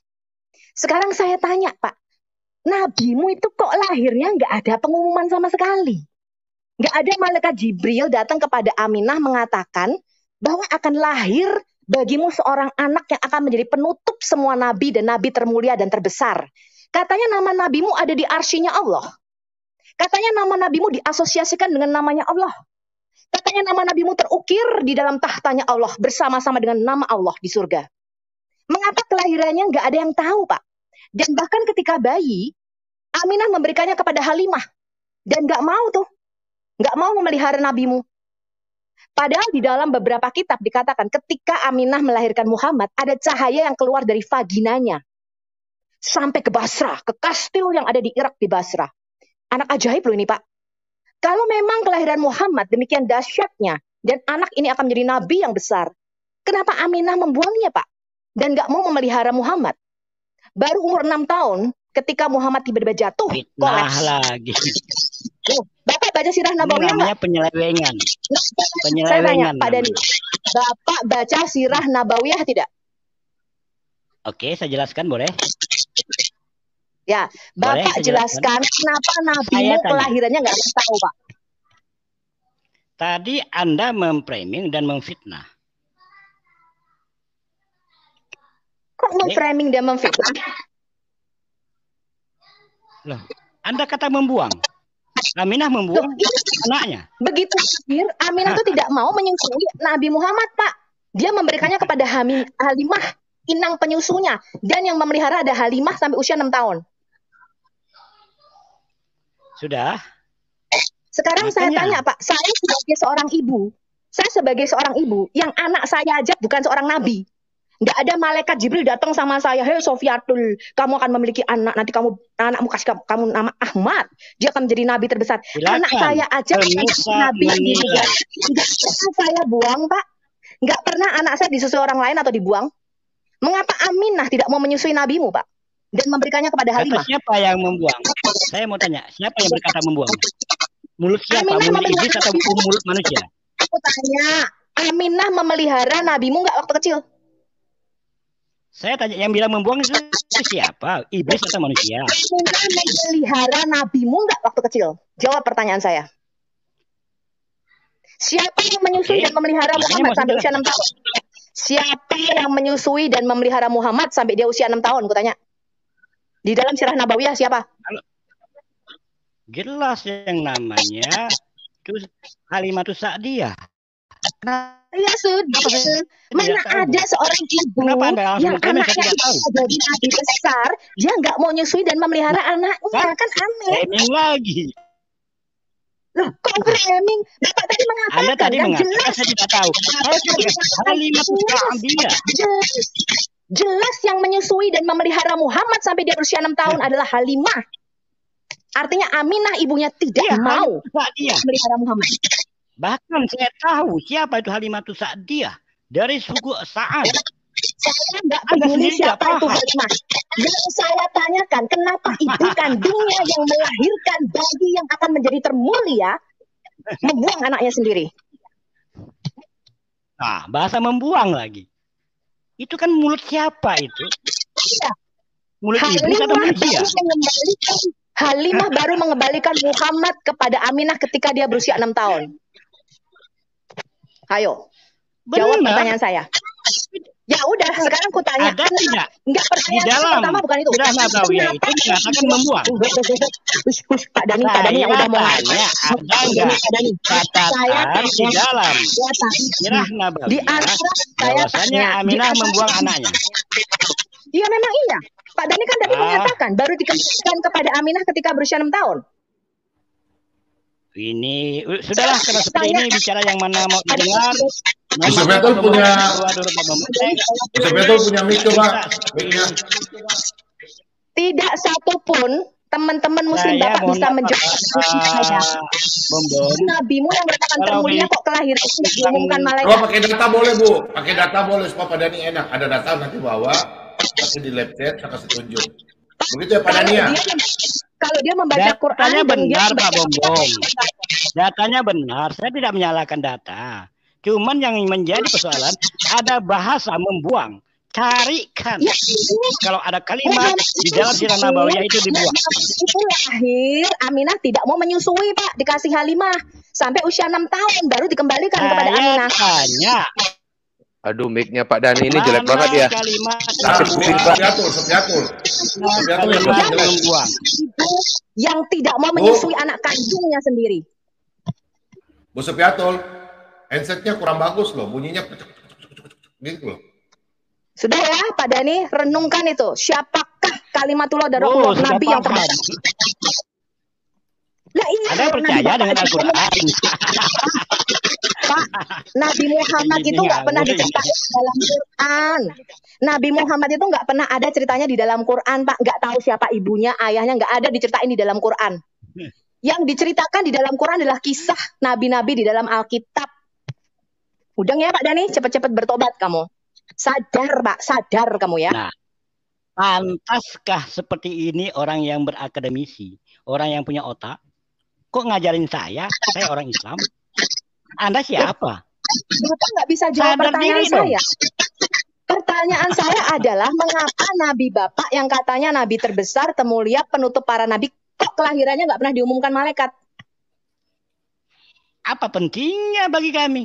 Speaker 13: Sekarang saya tanya, Pak, nabimu itu kok lahirnya nggak ada pengumuman sama sekali? Nggak ada malaikat Jibril datang kepada Aminah mengatakan bahwa akan lahir bagimu seorang anak yang akan menjadi penutup semua nabi dan nabi termulia dan terbesar. Katanya nama nabimu ada di arsy-Nya Allah. Katanya nama nabimu diasosiasikan dengan namanya Allah. Katanya nama nabimu terukir di dalam tahtanya Allah bersama-sama dengan nama Allah di surga. Mengapa kelahirannya nggak ada yang tahu, Pak? Dan bahkan ketika bayi, Aminah memberikannya kepada Halimah. Dan nggak mau tuh. Nggak mau memelihara nabimu. Padahal di dalam beberapa kitab dikatakan ketika Aminah melahirkan Muhammad, ada cahaya yang keluar dari vaginanya. Sampai ke Basrah, ke kastil yang ada di Irak di Basrah. Anak ajaib loh ini, Pak. Kalau memang kelahiran Muhammad demikian dahsyatnya, dan anak ini akan menjadi nabi yang besar, kenapa Aminah membuangnya, Pak? Dan nggak mau memelihara Muhammad? Baru umur 6 tahun, ketika Muhammad tiba-tiba jatuh, kolaps.
Speaker 8: lagi.
Speaker 13: Bapak baca sirah Nabawiyah nggak?
Speaker 8: Namanya penyelewengan.
Speaker 13: Saya tanya, Pak Dani, Bapak baca sirah Nabawiyah tidak?
Speaker 8: Oke, saya jelaskan boleh?
Speaker 13: Ya, Bapak jelaskan kenapa nabimu kelahirannya nggak tahu, Pak?
Speaker 8: Tadi Anda memframing dan memfitnah.
Speaker 13: Kok memframing dan memfitnah?
Speaker 8: Loh, Anda kata membuang. Aminah membuang anaknya.
Speaker 13: Begitu lahir, Aminah itu tidak mau menyusui Nabi Muhammad, Pak. Dia memberikannya kepada Halimah, inang penyusunya. Dan yang memelihara ada Halimah sampai usia 6 tahun.
Speaker 8: Sudah.
Speaker 13: Sekarang saya tanya, Pak, saya sebagai seorang ibu, yang anak saya aja bukan seorang nabi. Nggak ada malaikat Jibril datang sama saya, hei Sofiatul, kamu akan memiliki anak, nanti anakmu kasih kamu nama Ahmad, dia akan menjadi nabi terbesar.
Speaker 8: Silakan.
Speaker 13: Anak saya aja nabi yang nggak pernah saya buang, Pak. Nggak pernah anak saya disusui orang lain atau dibuang. Mengapa Aminah tidak mau menyusui nabimu, Pak? Dan memberikannya kepada Halimah.
Speaker 8: Kata siapa yang membuang? Saya mau tanya, siapa yang berkata membuang? Mulut siapa? Mulut iblis atau mulut manusia?
Speaker 13: Aku tanya, Aminah memelihara nabimu nggak waktu kecil?
Speaker 8: Saya tanya, yang bilang membuang itu siapa? Iblis atau manusia?
Speaker 13: Aminah memelihara nabimu nggak waktu kecil? Jawab pertanyaan saya. Siapa yang menyusui dan memelihara Muhammad sampai usia 6 tahun? Siapa yang menyusui dan memelihara Muhammad sampai dia usia 6 tahun? Ku tanya. Di dalam sirah Nabawiyah siapa?
Speaker 8: Jelas yang namanya itu Halimatus Sa'diyah.
Speaker 13: Ya sudah. Mana ada seorang ibu yang anaknya jadi nabi besar, dia nggak mau nyusui dan memelihara anaknya, kan aneh.
Speaker 8: Framing lagi.
Speaker 13: Loh, kok framing? Bapak tadi mengatakan,
Speaker 8: Anda tadi
Speaker 13: kan
Speaker 8: mengatakan
Speaker 13: jelas.
Speaker 8: saya tidak tahu. Halimatus Sa'diyah.
Speaker 13: Jelas yang menyusui dan memelihara Muhammad sampai dia berusia 6 tahun adalah Halimah. Artinya Aminah ibunya tidak mau memelihara Muhammad.
Speaker 8: Bahkan saya tahu siapa itu Halimatus Sa'diyah dari suku Sa'ad.
Speaker 13: Saya nggak peduli siapa itu Halimah. Yang saya tanyakan, kenapa ibu kandungnya yang melahirkan bayi yang akan menjadi termulia membuang anaknya sendiri?
Speaker 8: Nah, bahasa membuang lagi. Itu kan mulut siapa itu?
Speaker 13: Iya.
Speaker 8: Mulut iblis atau manusia?
Speaker 13: Halimah baru mengembalikan Muhammad kepada Aminah ketika dia berusia 6 tahun. Ayo. Jawab
Speaker 8: Benar.
Speaker 13: pertanyaan saya. Ya udah, sekarang aku tanya.
Speaker 8: Ada tidak?
Speaker 13: Enggak,
Speaker 8: Di
Speaker 13: pertanyaan
Speaker 8: dalam
Speaker 13: pertama bukan itu.
Speaker 8: Sirah Nabawiyah itu mengatakan membuang.
Speaker 13: Pak Dani yang udah mau
Speaker 8: tanya, ada enggak catatan di dalam Sirah
Speaker 13: di
Speaker 8: Nabawiyah
Speaker 13: antara saya
Speaker 8: bahwasanya
Speaker 13: tanya,
Speaker 8: Aminah
Speaker 13: di
Speaker 8: membuang
Speaker 13: antara-
Speaker 8: anaknya?
Speaker 13: Iya memang iya. Pak Dani kan tadi
Speaker 8: Ah.
Speaker 13: mengatakan baru dikembalikan kepada Aminah ketika berusia 6 tahun.
Speaker 8: Ini sudahlah, kalau seperti ini bicara yang mana mau didengar.
Speaker 3: Bisa betul punya Bisa betul punya mic coba. Mic-nya.
Speaker 13: Tidak satupun teman-teman muslim
Speaker 8: Saya
Speaker 13: Bapak
Speaker 8: mohon
Speaker 13: bisa
Speaker 8: maaf,
Speaker 13: menjawab saya.
Speaker 8: Bombom.
Speaker 13: Nabimu yang merupakan
Speaker 8: Kalau
Speaker 13: termulia
Speaker 8: di-
Speaker 13: kok kelahiran diumumkan malaikat.
Speaker 3: Oh, pakai data boleh, Bu. Pakai data boleh supaya Pak Dani enak. Ada data nanti bawa, kasih di lab chat, saya kasih tunjuk. Begitu ya Pak Dani ya?
Speaker 13: Kalau dia membaca Quran
Speaker 8: Datanya
Speaker 13: dan dia
Speaker 8: benar, Pak
Speaker 13: membaca
Speaker 8: Bombom. Datanya benar, saya tidak menyalahkan data. Cuman yang menjadi persoalan, ada bahasa membuang. Carikan. Kalau ada kalimat di dalam Sirah Nabawiyah itu dibuang.
Speaker 13: Itu lahir, Aminah tidak mau menyusui Pak, dikasih Halimah. Sampai usia 6 tahun baru dikembalikan kepada
Speaker 8: Saya
Speaker 13: Aminah.
Speaker 8: tanya,
Speaker 12: Aduh, mic-nya Pak Dani ini jelek
Speaker 8: mana
Speaker 12: banget ya.
Speaker 8: kalimat
Speaker 12: Sakit kuping, Pak.
Speaker 3: Sepiatul.
Speaker 8: kalimat membuang?
Speaker 13: Yang tidak mau menyusui anak kandungnya sendiri.
Speaker 3: Bu Sepiatul, handsetnya kurang bagus loh, bunyinya gitu loh.
Speaker 13: Sudah ya Pak Dani, renungkan itu. Siapakah kalimatullah dari
Speaker 8: Oh,
Speaker 13: Allah,
Speaker 8: sudah
Speaker 13: Nabi yang
Speaker 8: paham.
Speaker 13: terbaik? Lah iya,
Speaker 8: Ada yang percaya
Speaker 13: Nabi
Speaker 8: dengan
Speaker 13: Bapak
Speaker 8: Al-Quran?
Speaker 13: Pak, Nabi Muhammad itu nggak pernah diceritakan dalam Quran. Nabi Muhammad itu nggak pernah ada ceritanya di dalam Quran, Pak. Nggak tahu siapa ibunya, ayahnya, nggak ada diceritain di dalam Quran. Yang diceritakan di dalam Quran adalah kisah nabi-nabi di dalam Alkitab. Udah ya Pak Dani, cepat-cepat bertobat kamu. Sadar Pak, sadar kamu ya.
Speaker 8: Nah, pantaskah seperti ini orang yang berakademisi, orang yang punya otak? Kok ngajarin saya orang Islam? Anda siapa?
Speaker 13: Bapak nggak bisa jawab
Speaker 8: Sadar
Speaker 13: pertanyaan
Speaker 8: diri dong.
Speaker 13: saya. Pertanyaan saya adalah mengapa Nabi Bapak yang katanya Nabi terbesar, termulia, penutup para Nabi, kok kelahirannya nggak pernah diumumkan malaikat?
Speaker 8: Apa pentingnya bagi kami?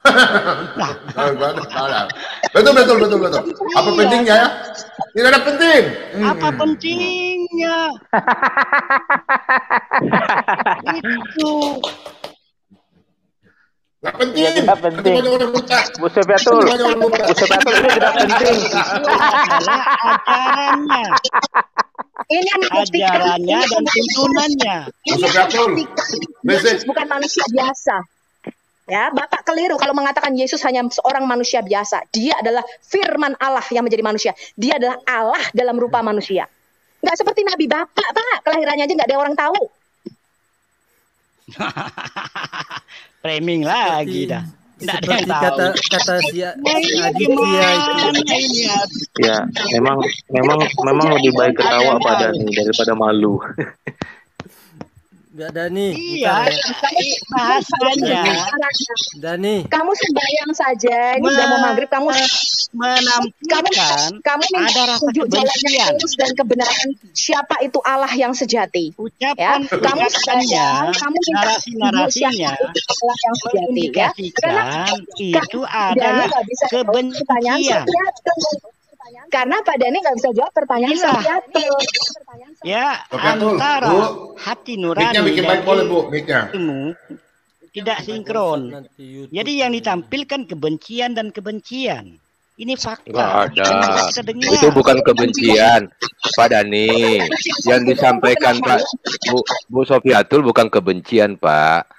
Speaker 3: Betul. Apa pentingnya ya? Tidak ada penting.
Speaker 8: Apa pentingnya? Itu.
Speaker 3: Nggak penting.
Speaker 6: Ya, tidak penting. Bu Sepiatul, Bu Sepiatul ini tidak penting.
Speaker 8: Adalah ajarannya.
Speaker 13: Ini membuktikan
Speaker 8: Ajarannya dan tuntunannya.
Speaker 13: ini membuktikan Yesus bukan manusia biasa. Ya, Bapak keliru kalau mengatakan Yesus hanya seorang manusia biasa. Dia adalah firman Allah yang menjadi manusia. Dia adalah Allah dalam rupa manusia. Nggak seperti Nabi Bapak, Pak. Kelahirannya aja nggak ada orang tahu.
Speaker 8: Framing lagi dah. Nggak ada yang
Speaker 4: Seperti
Speaker 8: tahu.
Speaker 4: kata si Aditya itu.
Speaker 5: Ya, memang lebih baik ketawa Pak Dani daripada malu.
Speaker 4: Mbak Dani,
Speaker 8: Iya,
Speaker 4: bentar ya.
Speaker 8: bahasanya.
Speaker 4: Dani,
Speaker 13: Kamu sembahyang saja. Ini sudah mau maghrib. Kamu
Speaker 8: menampilkan
Speaker 13: kamu
Speaker 8: ada rasa
Speaker 13: tunjuk jalan
Speaker 8: kebencian.
Speaker 13: yang lurus dan kebenaran. Siapa itu Allah yang sejati?
Speaker 8: Ucapan
Speaker 13: Kamu
Speaker 8: ucapannya,
Speaker 13: kamu minta
Speaker 8: narasi-narasinya
Speaker 13: siapa itu Allah yang sejati ya.
Speaker 8: mengindikasikan itu
Speaker 13: Dani
Speaker 8: ada
Speaker 13: nggak bisa jawab pertanyaan
Speaker 8: kebencian.
Speaker 13: Sepiatul. Karena Pak Dani nggak bisa jawab pertanyaan
Speaker 8: Inilah.
Speaker 13: Sepiatul.
Speaker 8: Ya,
Speaker 3: Sepiatul,
Speaker 8: antara
Speaker 3: Bu.
Speaker 8: hati
Speaker 3: Mic-nya
Speaker 8: nurani
Speaker 3: bikin
Speaker 8: dan
Speaker 3: baik boleh Bu, mic-nya.
Speaker 8: ilmu tidak sinkron. Jadi yang ditampilkan kebencian dan kebencian. Ini fakta.
Speaker 12: Nggak ada.
Speaker 8: Yang bisa kita dengar.
Speaker 12: Itu bukan kebencian, Pak Dani. Yang disampaikan Bu Sofiatul bukan kebencian, Pak.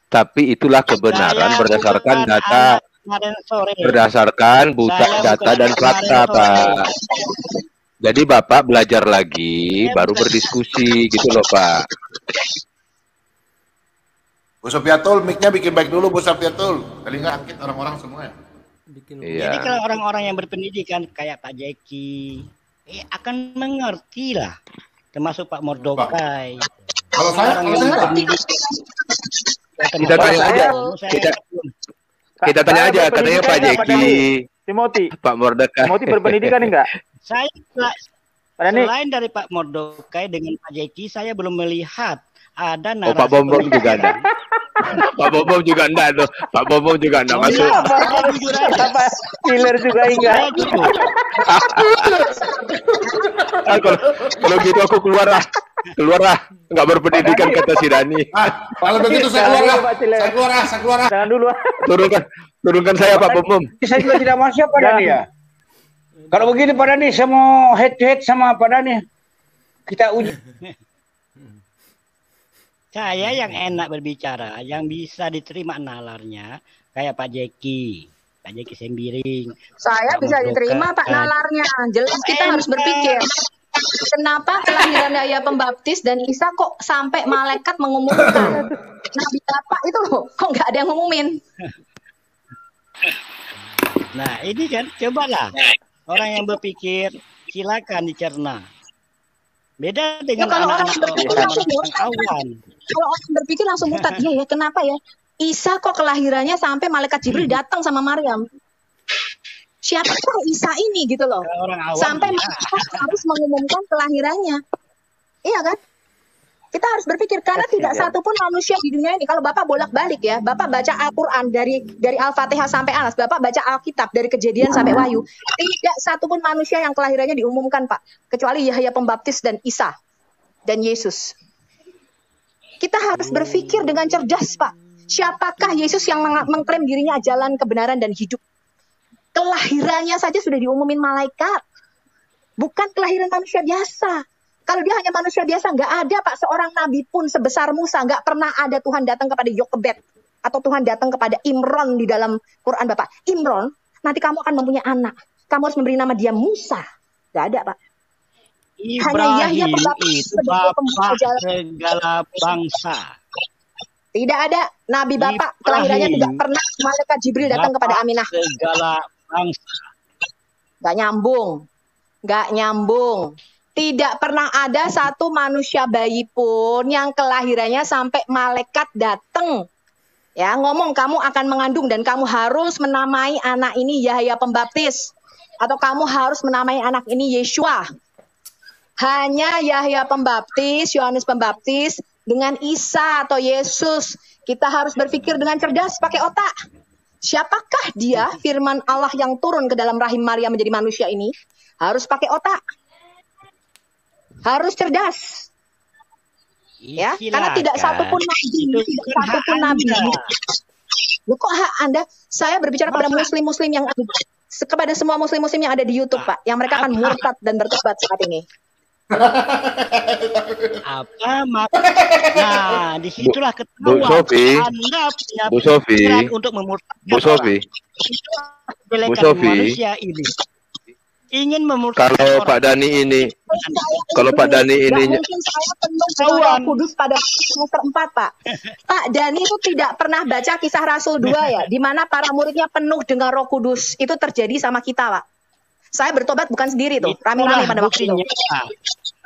Speaker 12: Tapi itulah kebenaran
Speaker 8: Saya
Speaker 12: berdasarkan
Speaker 8: bukan
Speaker 12: data,
Speaker 8: anak kemarin sore.
Speaker 12: berdasarkan
Speaker 8: Saya
Speaker 12: data
Speaker 8: bukan
Speaker 12: dan
Speaker 8: anak
Speaker 12: fakta,
Speaker 8: kemarin sore.
Speaker 12: Pak. Jadi Bapak belajar lagi, baru berdiskusi gitu loh, Pak.
Speaker 3: Bu Sofiatul, mic-nya bikin baik dulu Bu Sofiatul. Kali nggak angkit orang-orang semua ya.
Speaker 12: Iya.
Speaker 8: Jadi kalau orang-orang yang berpendidikan kayak Pak Jeki, akan mengerti lah. Termasuk Pak Mordokai.
Speaker 3: Kalau saya
Speaker 12: Kita tanya aja, kita tanya aja, katanya Pak Jeki,
Speaker 6: Timothy,
Speaker 12: Pak Mordokai.
Speaker 6: Timothy berpendidikan enggak?
Speaker 8: Saya
Speaker 6: Dani.
Speaker 8: selain dari Pak Mordokai dengan Pak Jeki, saya belum melihat ada
Speaker 12: Oh,
Speaker 8: narasi
Speaker 12: Pak Bombom juga ada. Pak Bombom juga enggak tuh. Pak Bombom juga enggak masuk.
Speaker 7: Apa killer juga enggak.
Speaker 12: Kalau gitu aku keluar lah. Enggak berpendidikan kata si Dani.
Speaker 3: Kalau begitu saya keluar lah.
Speaker 7: Jangan dulu.
Speaker 12: Turunkan saya Pak Bombom.
Speaker 7: Saya juga tidak mau siapa Dani ya. Kalau begini Pak Dani, saya mau head to head sama Pak Dani. Kita uji.
Speaker 8: Saya yang enak berbicara, yang bisa diterima nalarnya, kayak Pak Jeki Sembiring.
Speaker 13: Saya bisa diterima Pak nalarnya. Jelas kita harus berpikir. Kenapa kelahiran Yahya Pembaptis dan Isa kok sampai malaikat mengumumkan? Nabi Bapak itu loh, kok nggak ada yang ngumumin?
Speaker 8: Nah ini kan, cobalah orang yang berpikir, silakan dicerna. Beda dengan
Speaker 13: kalau orang
Speaker 8: anak-anak
Speaker 13: berpikir langsung murtad. Kalau orang berpikir langsung murtad, ya kenapa ya? Isa kok kelahirannya sampai malaikat Jibril datang sama Maryam? Siapakah Isa ini gitu loh? Sampai malaikat harus mengumumkan kelahirannya. Iya kan? Kita harus berpikir karena tidak satu pun manusia di dunia ini. Kalau Bapak bolak-balik ya, Bapak baca Al-Qur'an dari Al-Fatihah sampai Anas, Bapak baca Alkitab dari Kejadian sampai Wahyu, tidak satu pun manusia yang kelahirannya diumumkan, Pak, kecuali Yahya Pembaptis dan Isa dan Yesus. Kita harus berpikir dengan cerdas, Pak. Siapakah Yesus yang mengklaim dirinya jalan kebenaran dan hidup? Kelahirannya saja sudah diumumin malaikat. Bukan kelahiran manusia biasa. Kalau dia hanya manusia biasa, nggak ada Pak seorang nabi pun sebesar Musa, nggak pernah ada Tuhan datang kepada Yokebed atau Tuhan datang kepada Imron di dalam Quran Bapak. Imron, nanti kamu akan mempunyai anak. Kamu harus memberi nama dia Musa. Nggak ada Pak. Hanya Yahya Pembaptis sebagai pembuka jalan
Speaker 8: segala bangsa.
Speaker 13: Tidak ada nabi Bapak kelahirannya tidak pernah malaikat Jibril datang kepada Aminah.
Speaker 8: Segala bangsa.
Speaker 13: Nggak nyambung. Tidak pernah ada satu manusia bayi pun yang kelahirannya sampai malaikat datang. Ya, ngomong kamu akan mengandung dan kamu harus menamai anak ini Yahya Pembaptis. Atau kamu harus menamai anak ini Yeshua. Hanya Yahya Pembaptis, Yohanes Pembaptis, dengan Isa atau Yesus. Kita harus berpikir dengan cerdas, pakai otak. Siapakah dia, firman Allah yang turun ke dalam rahim Maria menjadi manusia ini? Harus pakai otak. Harus cerdas. Ya, karena tidak satupun nabi. Loh, kok hak Anda? Saya berbicara kepada muslim-muslim yang kepada semua muslim-muslim yang ada di YouTube, Pak, yang mereka akan murtad dan bertobat saat ini.
Speaker 8: Nah, disitulah ketahuan Anda punya pikiran untuk memurtadkan
Speaker 12: Bu Sofi.
Speaker 8: manusia ini. Ingin memurtadkan
Speaker 12: kalau Pak Dani ini
Speaker 13: mungkin saya penuh dengan Roh Kudus pada semester 4, Pak. Pak Dani itu tidak pernah baca Kisah Rasul 2 ya, di mana para muridnya penuh dengan Roh Kudus. Itu terjadi sama kita, Pak. Saya bertobat bukan sendiri tuh, rame-rame pada waktu itu.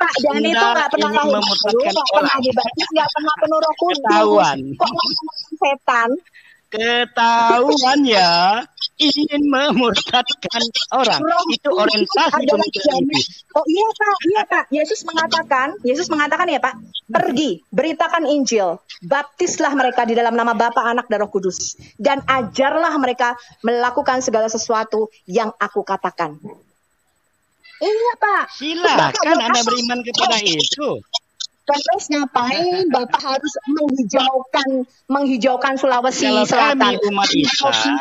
Speaker 13: Pak Dani itu nggak pernah lahir baru, nggak pernah dibaptis, nggak pernah penuh Roh Kudus. Kok ngomong setan?
Speaker 8: Ketahuan ya, ingin memurtadkan orang. Itu orientasi pemikiran iblis.
Speaker 13: Oh iya Pak. Yesus mengatakan ya Pak, pergi, beritakan Injil, baptislah mereka di dalam nama Bapa, Anak, dan Roh Kudus, dan ajarlah mereka melakukan segala sesuatu yang aku katakan. Iya Pak.
Speaker 8: Silakan Anda beriman kepada itu.
Speaker 13: Terus ngapain Bapak harus menghijaukan Sulawesi Selatan,
Speaker 8: umat Islam,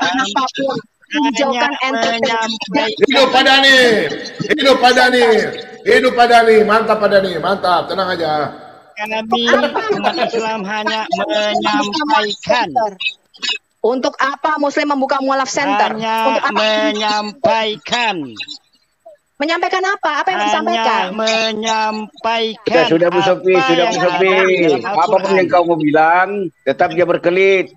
Speaker 13: menghijaukan
Speaker 8: menyampaikan
Speaker 3: hidup Pak Dani, mantap Pak Dani, mantap, tenang aja.
Speaker 8: Kami umat Islam hanya menyampaikan.
Speaker 13: Untuk apa Muslim membuka mualaf center?
Speaker 8: Hanya menyampaikan.
Speaker 13: Menyampaikan apa? Apa yang disampaikan?
Speaker 8: Menyampaikan.
Speaker 7: Sudah Bu Sofi. Apapun yang kau mau bilang, tetap dia berkelit.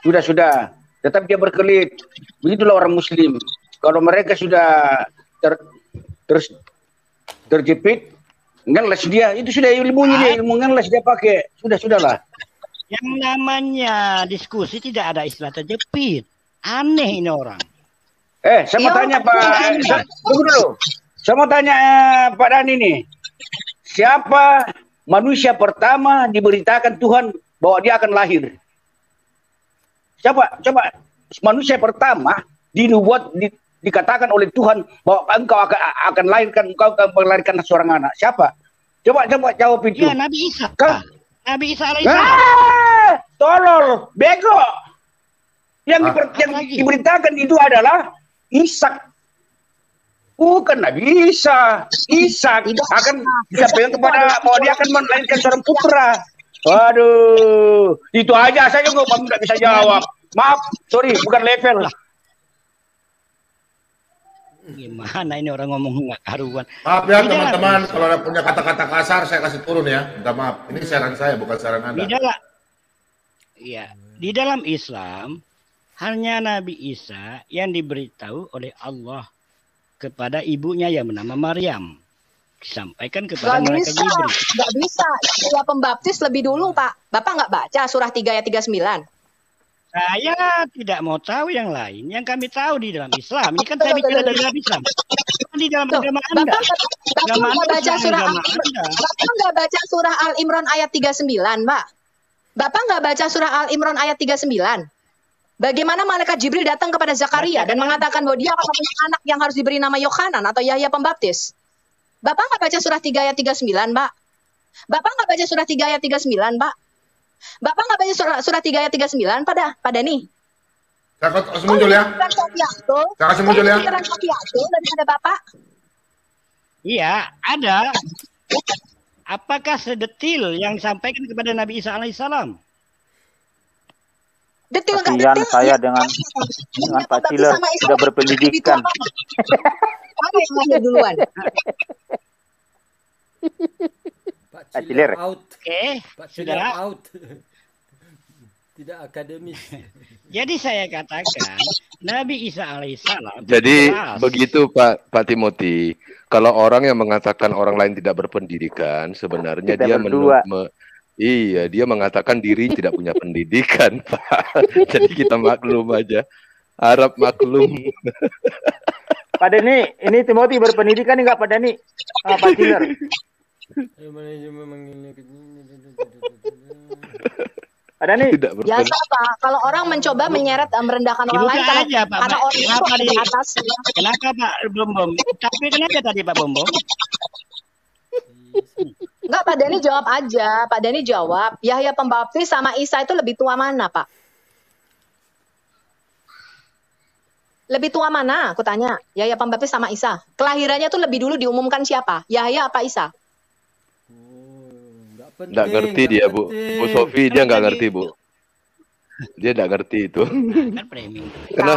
Speaker 7: Sudah. Tetap dia berkelit. Begitulah orang Muslim. Kalau mereka sudah terjepit, ngeles dia. Itu sudah ilmunya dia, ilmu ngeles dia pakai. Sudahlah.
Speaker 8: Yang namanya diskusi tidak ada istilah terjepit. Aneh ini orang.
Speaker 7: Saya mau tanya Pak. Tunggu dulu. Saya mau tanya Pak Dani nih. Siapa manusia pertama diberitakan Tuhan bahwa dia akan lahir? Coba manusia pertama dikatakan oleh Tuhan bahwa engkau akan melahirkan seorang anak. Siapa? Coba jawab itu.
Speaker 8: Ya, Nabi Isa. Nabi Isa alaihissalam.
Speaker 7: Tolol, bego. Yang diberitakan itu adalah Ishak. Bukan Nabi Isa. Ishak akan disampaikan kepada bahwa dia akan melahirkan seorang putra. Waduh, itu aja saya juga tidak bisa jawab. Maaf, sorry, bukan level.
Speaker 8: Gimana ini orang ngomong nggak karuan.
Speaker 3: Maaf ya teman-teman, kalau ada punya kata-kata kasar saya kasih turun ya. Minta maaf. Ini saran saya bukan saran Anda.
Speaker 8: Di dalam Islam hanya Nabi Isa yang diberitahu oleh Allah kepada ibunya yang bernama Maryam. Disampaikan kepada malaikat Jibril.
Speaker 13: Nggak bisa. Ya pembaptis lebih dulu, Pak. Bapak nggak baca surah 3 ayat 39?
Speaker 8: Saya tidak mau tahu yang lain. Yang kami tahu di dalam Islam. Ini kan saya bicara di dalam Islam. Di dalam agama Anda.
Speaker 13: Bapak nggak baca surah Al-Imran ayat 39, Pak. Bapak nggak baca surah Al-Imran ayat 39? Bagaimana malaikat Jibril datang kepada Zakaria dan mengatakan bahwa dia akan punya anak yang harus diberi nama Yohanan atau Yahya Pembaptis? Bapak nggak baca surah 3 ayat 39, Pak? Bapak nggak baca surah 3 ayat 39, Pak? Bapak nggak baca surah 3 ayat 39, Pak Dani?
Speaker 3: Saya kasih muncul ya. Saya kasih muncul ya.
Speaker 13: Daripada Bapak?
Speaker 8: Iya, ada. Apakah sedetil yang disampaikan kepada Nabi Isa alaihissalam?
Speaker 13: Detil nggak
Speaker 6: Kasihan
Speaker 13: detil?
Speaker 6: saya dengan Pak Ciler sudah berpendidikan.
Speaker 13: Apa yang lahir duluan?
Speaker 6: Pak Ciler.
Speaker 4: Out. Pak Ciler out. Tidak akademis.
Speaker 8: Jadi saya katakan Nabi Isa alaihissalam.
Speaker 12: Jadi begitu Pak Timothy, kalau orang yang mengatakan orang lain tidak berpendidikan, sebenarnya dia dia mengatakan diri tidak punya pendidikan, Pak. Jadi kita maklum aja, harap maklum.
Speaker 6: Pak Deni, ini Timothy berpendidikan enggak Pak Deni? Pak Ciler. Pak Dani.
Speaker 13: Biasa Pak, kalau orang mencoba menyeret merendahkan orang lain karena orang itu ada di atas.
Speaker 8: Kenapa Pak Bom? Tapi kenapa tadi Pak Bom?
Speaker 13: Enggak, Pak Dani jawab aja. Pak Dani jawab, Yahya Pembaptis sama Isa itu lebih tua mana, Pak? Lebih tua mana? Aku tanya. Yahya Pembaptis sama Isa. Kelahirannya tuh lebih dulu diumumkan siapa? Yahya apa Isa?
Speaker 12: Nggak ngerti dia, Bu. Bu Sofi dia nggak ngerti, Bu. Dia nggak ngerti itu. Karena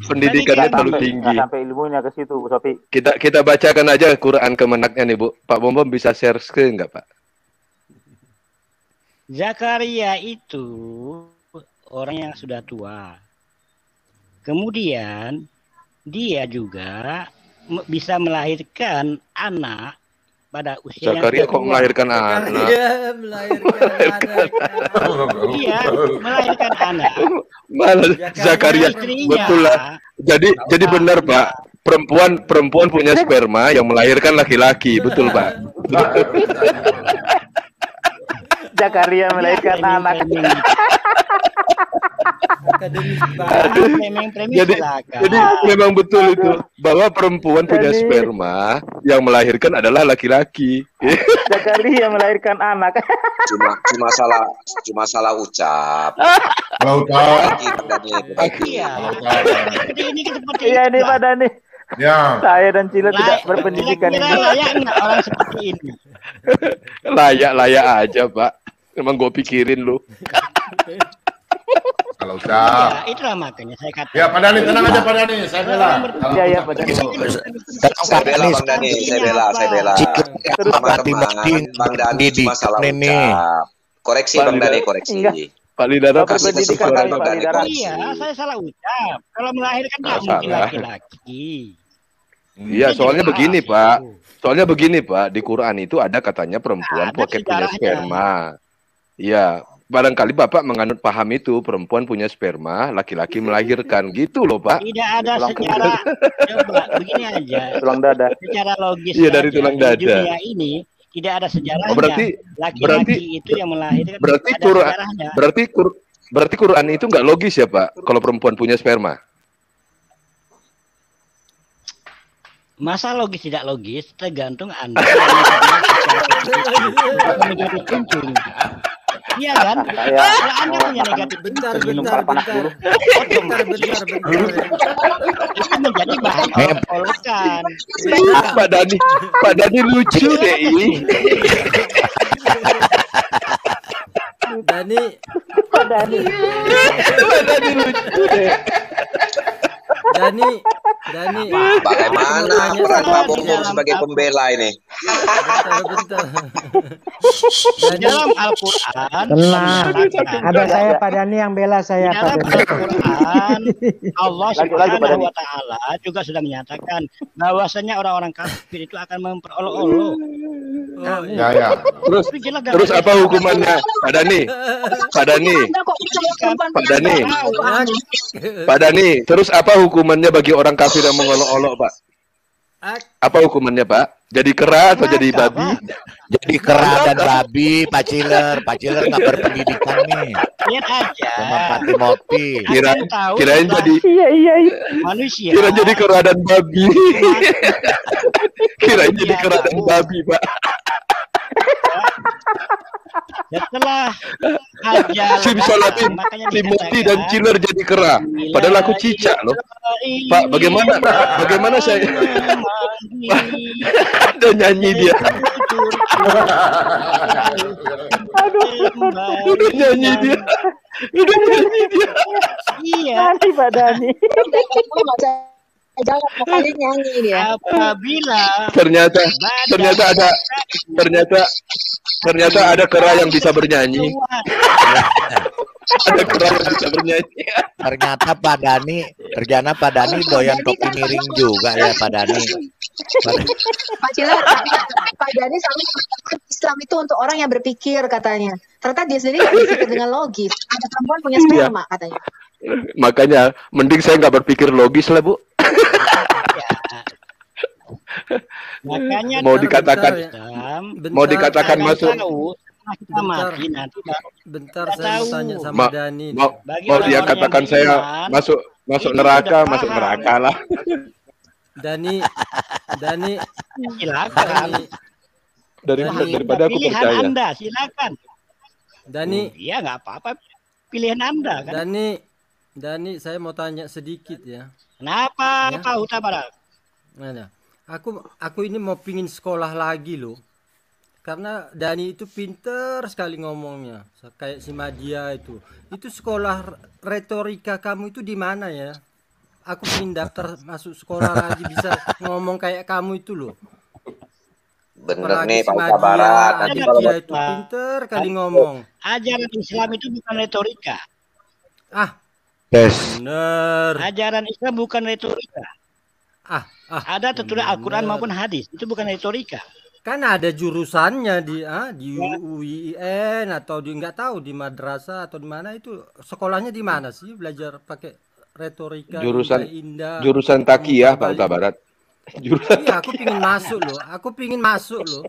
Speaker 12: pendidikannya terlalu tinggi.
Speaker 6: Sampai ilmunya ke situ, Bu Sofi.
Speaker 12: Kita bacakan aja Quran Kemenaknya nih, Bu. Pak Bom bisa share screen nggak, Pak?
Speaker 8: Zakaria itu orang yang sudah tua. Kemudian dia juga bisa melahirkan anak pada usia
Speaker 12: Zakaria kok melahirkan anak?
Speaker 4: Iya,
Speaker 8: melahirkan anak.
Speaker 12: Malah Zakaria betul lah. Jadi benar Pak. Perempuan punya sperma yang melahirkan laki-laki, betul Pak.
Speaker 6: Zakaria melahirkan anak.
Speaker 12: Jadi memang betul itu bahwa perempuan punya sperma yang melahirkan adalah laki-laki.
Speaker 6: Zakaria melahirkan anak.
Speaker 2: Cuma salah ucap.
Speaker 6: Iya nih Pak Dani.
Speaker 3: Ya.
Speaker 6: Saya dan Cila tidak berpendidikan ini.
Speaker 8: Orang seperti ini.
Speaker 12: Layak aja Pak. Emang gue pikirin lu.
Speaker 3: Kalau ucap.
Speaker 8: Ya, itulah makanya saya katakan.
Speaker 3: Ya Pak Dani, tenang aja Pak Dani, saya bela.
Speaker 6: Iya Pak Dani.
Speaker 2: Saya bela Bang Dani, saya bela. Teman-teman, Bang Dani cuma salah ucap. Koreksi Bang Dani, koreksi.
Speaker 12: Pak Lidara
Speaker 2: kasih kesempatan Bang Dani.
Speaker 8: Iya, saya salah ucap. Kalau melahirkan nggak mungkin laki-laki.
Speaker 12: Iya, soalnya begini Pak. Soalnya begini Pak, di Quran itu ada katanya perempuan punya sperma. Iya, barangkali Bapak menganut paham itu, perempuan punya sperma, laki-laki melahirkan, gitu loh Pak.
Speaker 8: Tidak ada secara, coba begini aja.
Speaker 6: Tulang dada.
Speaker 8: Secara logis.
Speaker 12: Iya, dari tulang dada.
Speaker 8: Di dunia ini tidak ada sejarahnya.
Speaker 12: Berarti
Speaker 8: laki-laki itu yang melahirkan.
Speaker 12: Berarti Berarti Quran itu nggak logis ya Pak, kalau perempuan punya sperma?
Speaker 8: Masa logis tidak logis, tergantung Anda. Negatif thinking. Iya kan? Kalau Anda punya negatif
Speaker 4: Bentar.
Speaker 8: itu menjadi bahan olok-olokan.
Speaker 12: Pak Dani lucu deh ini.
Speaker 4: Dani
Speaker 12: lucu deh.
Speaker 4: Dani,
Speaker 2: bagaimana peran Pak Bom sebagai pembela ini?
Speaker 4: bentar.
Speaker 8: Dalam Al-Quran,
Speaker 14: Ada saya Pak Dani yang bela saya.
Speaker 8: dalam
Speaker 14: Pak Dani.
Speaker 8: Al-Quran, Allah Subhanahu wa Ta'ala juga sudah menyatakan bahwasanya orang-orang kafir itu akan memperolok-olok.
Speaker 3: Ya.
Speaker 12: Terus apa hukumannya, Pak Dani? Pak Dani, terus apa hukumannya bagi orang kafir yang mengolok-olok, Pak? Apa hukumannya, Pak? Jadi kera atau jadi babi?
Speaker 15: Jadi kera dan babi, Pak Ciler nggak berpendidikan nih.
Speaker 8: Lihat aja.
Speaker 15: Sama Pak Timothy.
Speaker 12: Kirain jadi
Speaker 8: manusia.
Speaker 12: Kirain jadi kera dan babi. Kirain jadi kera dan babi, Pak.
Speaker 8: Setelah ajaran
Speaker 12: Simsalatin Timothy dan Ciler jadi kera. Padahal aku cicak loh. Pak, bagaimana saya? Ada nyanyi dia. Udah nyanyi dia.
Speaker 8: Iya.
Speaker 13: Pak Dani. Jangan pokoknya nyanyi dia.
Speaker 8: Apabila
Speaker 12: ternyata ada kera yang bisa bernyanyi. Ada kera yang bisa bernyanyi.
Speaker 15: Ternyata Pak Dani doyan topi miring juga ya Pak Dani.
Speaker 13: Pak Ciler, Pak Dani selalu mengatakan Islam itu untuk orang yang berpikir katanya. Ternyata dia sendiri nggak berpikir dengan logis. Ada perempuan punya sperma katanya.
Speaker 12: Makanya mending saya nggak berpikir logis lah, Bu.
Speaker 8: Makanya
Speaker 12: mau dikatakan masuk.
Speaker 8: Kita mati nanti.
Speaker 4: Bentar saya mau tanya sama Dani.
Speaker 12: Mau dia katakan saya masuk neraka lah.
Speaker 4: Dani,
Speaker 8: silakan.
Speaker 12: Daripada aku
Speaker 8: pilihan
Speaker 12: percaya.
Speaker 8: Anda, silakan.
Speaker 4: Dani,
Speaker 8: iya nggak apa-apa. Pilihan Anda kan.
Speaker 4: Dani, saya mau tanya sedikit ya.
Speaker 8: Kenapa Pak Huta Barat?
Speaker 4: Nah, aku ini mau pingin sekolah lagi loh. Karena Dani itu pinter sekali ngomongnya. Kayak si Madia itu. Itu sekolah retorika kamu itu di mana ya? Aku ingin daftar masuk sekolah lagi bisa ngomong kayak kamu itu loh.
Speaker 2: Bener nih Pak Huta Barat.
Speaker 4: Nanti kalau dia itu pinter kali ngomong.
Speaker 8: Ajaran Islam itu bukan retorika.
Speaker 4: Bener.
Speaker 8: Ajaran Islam bukan retorika. Ada tertulis Al-Quran maupun hadis. Itu bukan retorika.
Speaker 4: Kan ada jurusannya di UIN atau di nggak tahu di madrasah atau di mana itu sekolahnya di mana sih belajar pakai retorika
Speaker 12: jurusan Takiyah Pak Huta Barat.
Speaker 4: Iya, aku pingin masuk loh.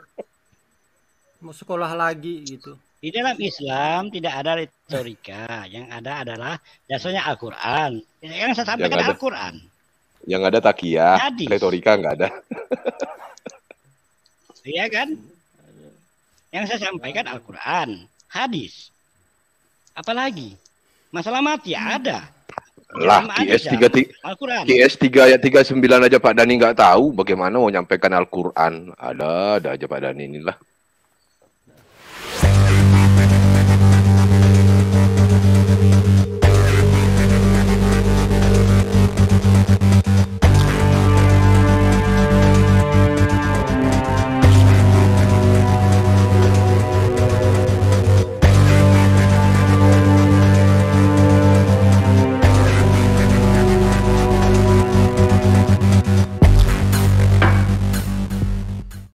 Speaker 4: Mau sekolah lagi gitu.
Speaker 8: Di dalam Islam tidak ada retorika. Yang ada adalah dasarnya Al-Quran. Yang saya sampaikan Al-Quran.
Speaker 12: Yang ada Takiyah, retorika nggak ada.
Speaker 8: Iya kan? Yang saya sampaikan Al-Quran, hadis. Apalagi? Masalah mati ada.
Speaker 12: Lah, QS 3 ayat 39 aja Pak Dani nggak tahu bagaimana mau nyampaikan Al-Quran. Ada aja Pak Dani inilah.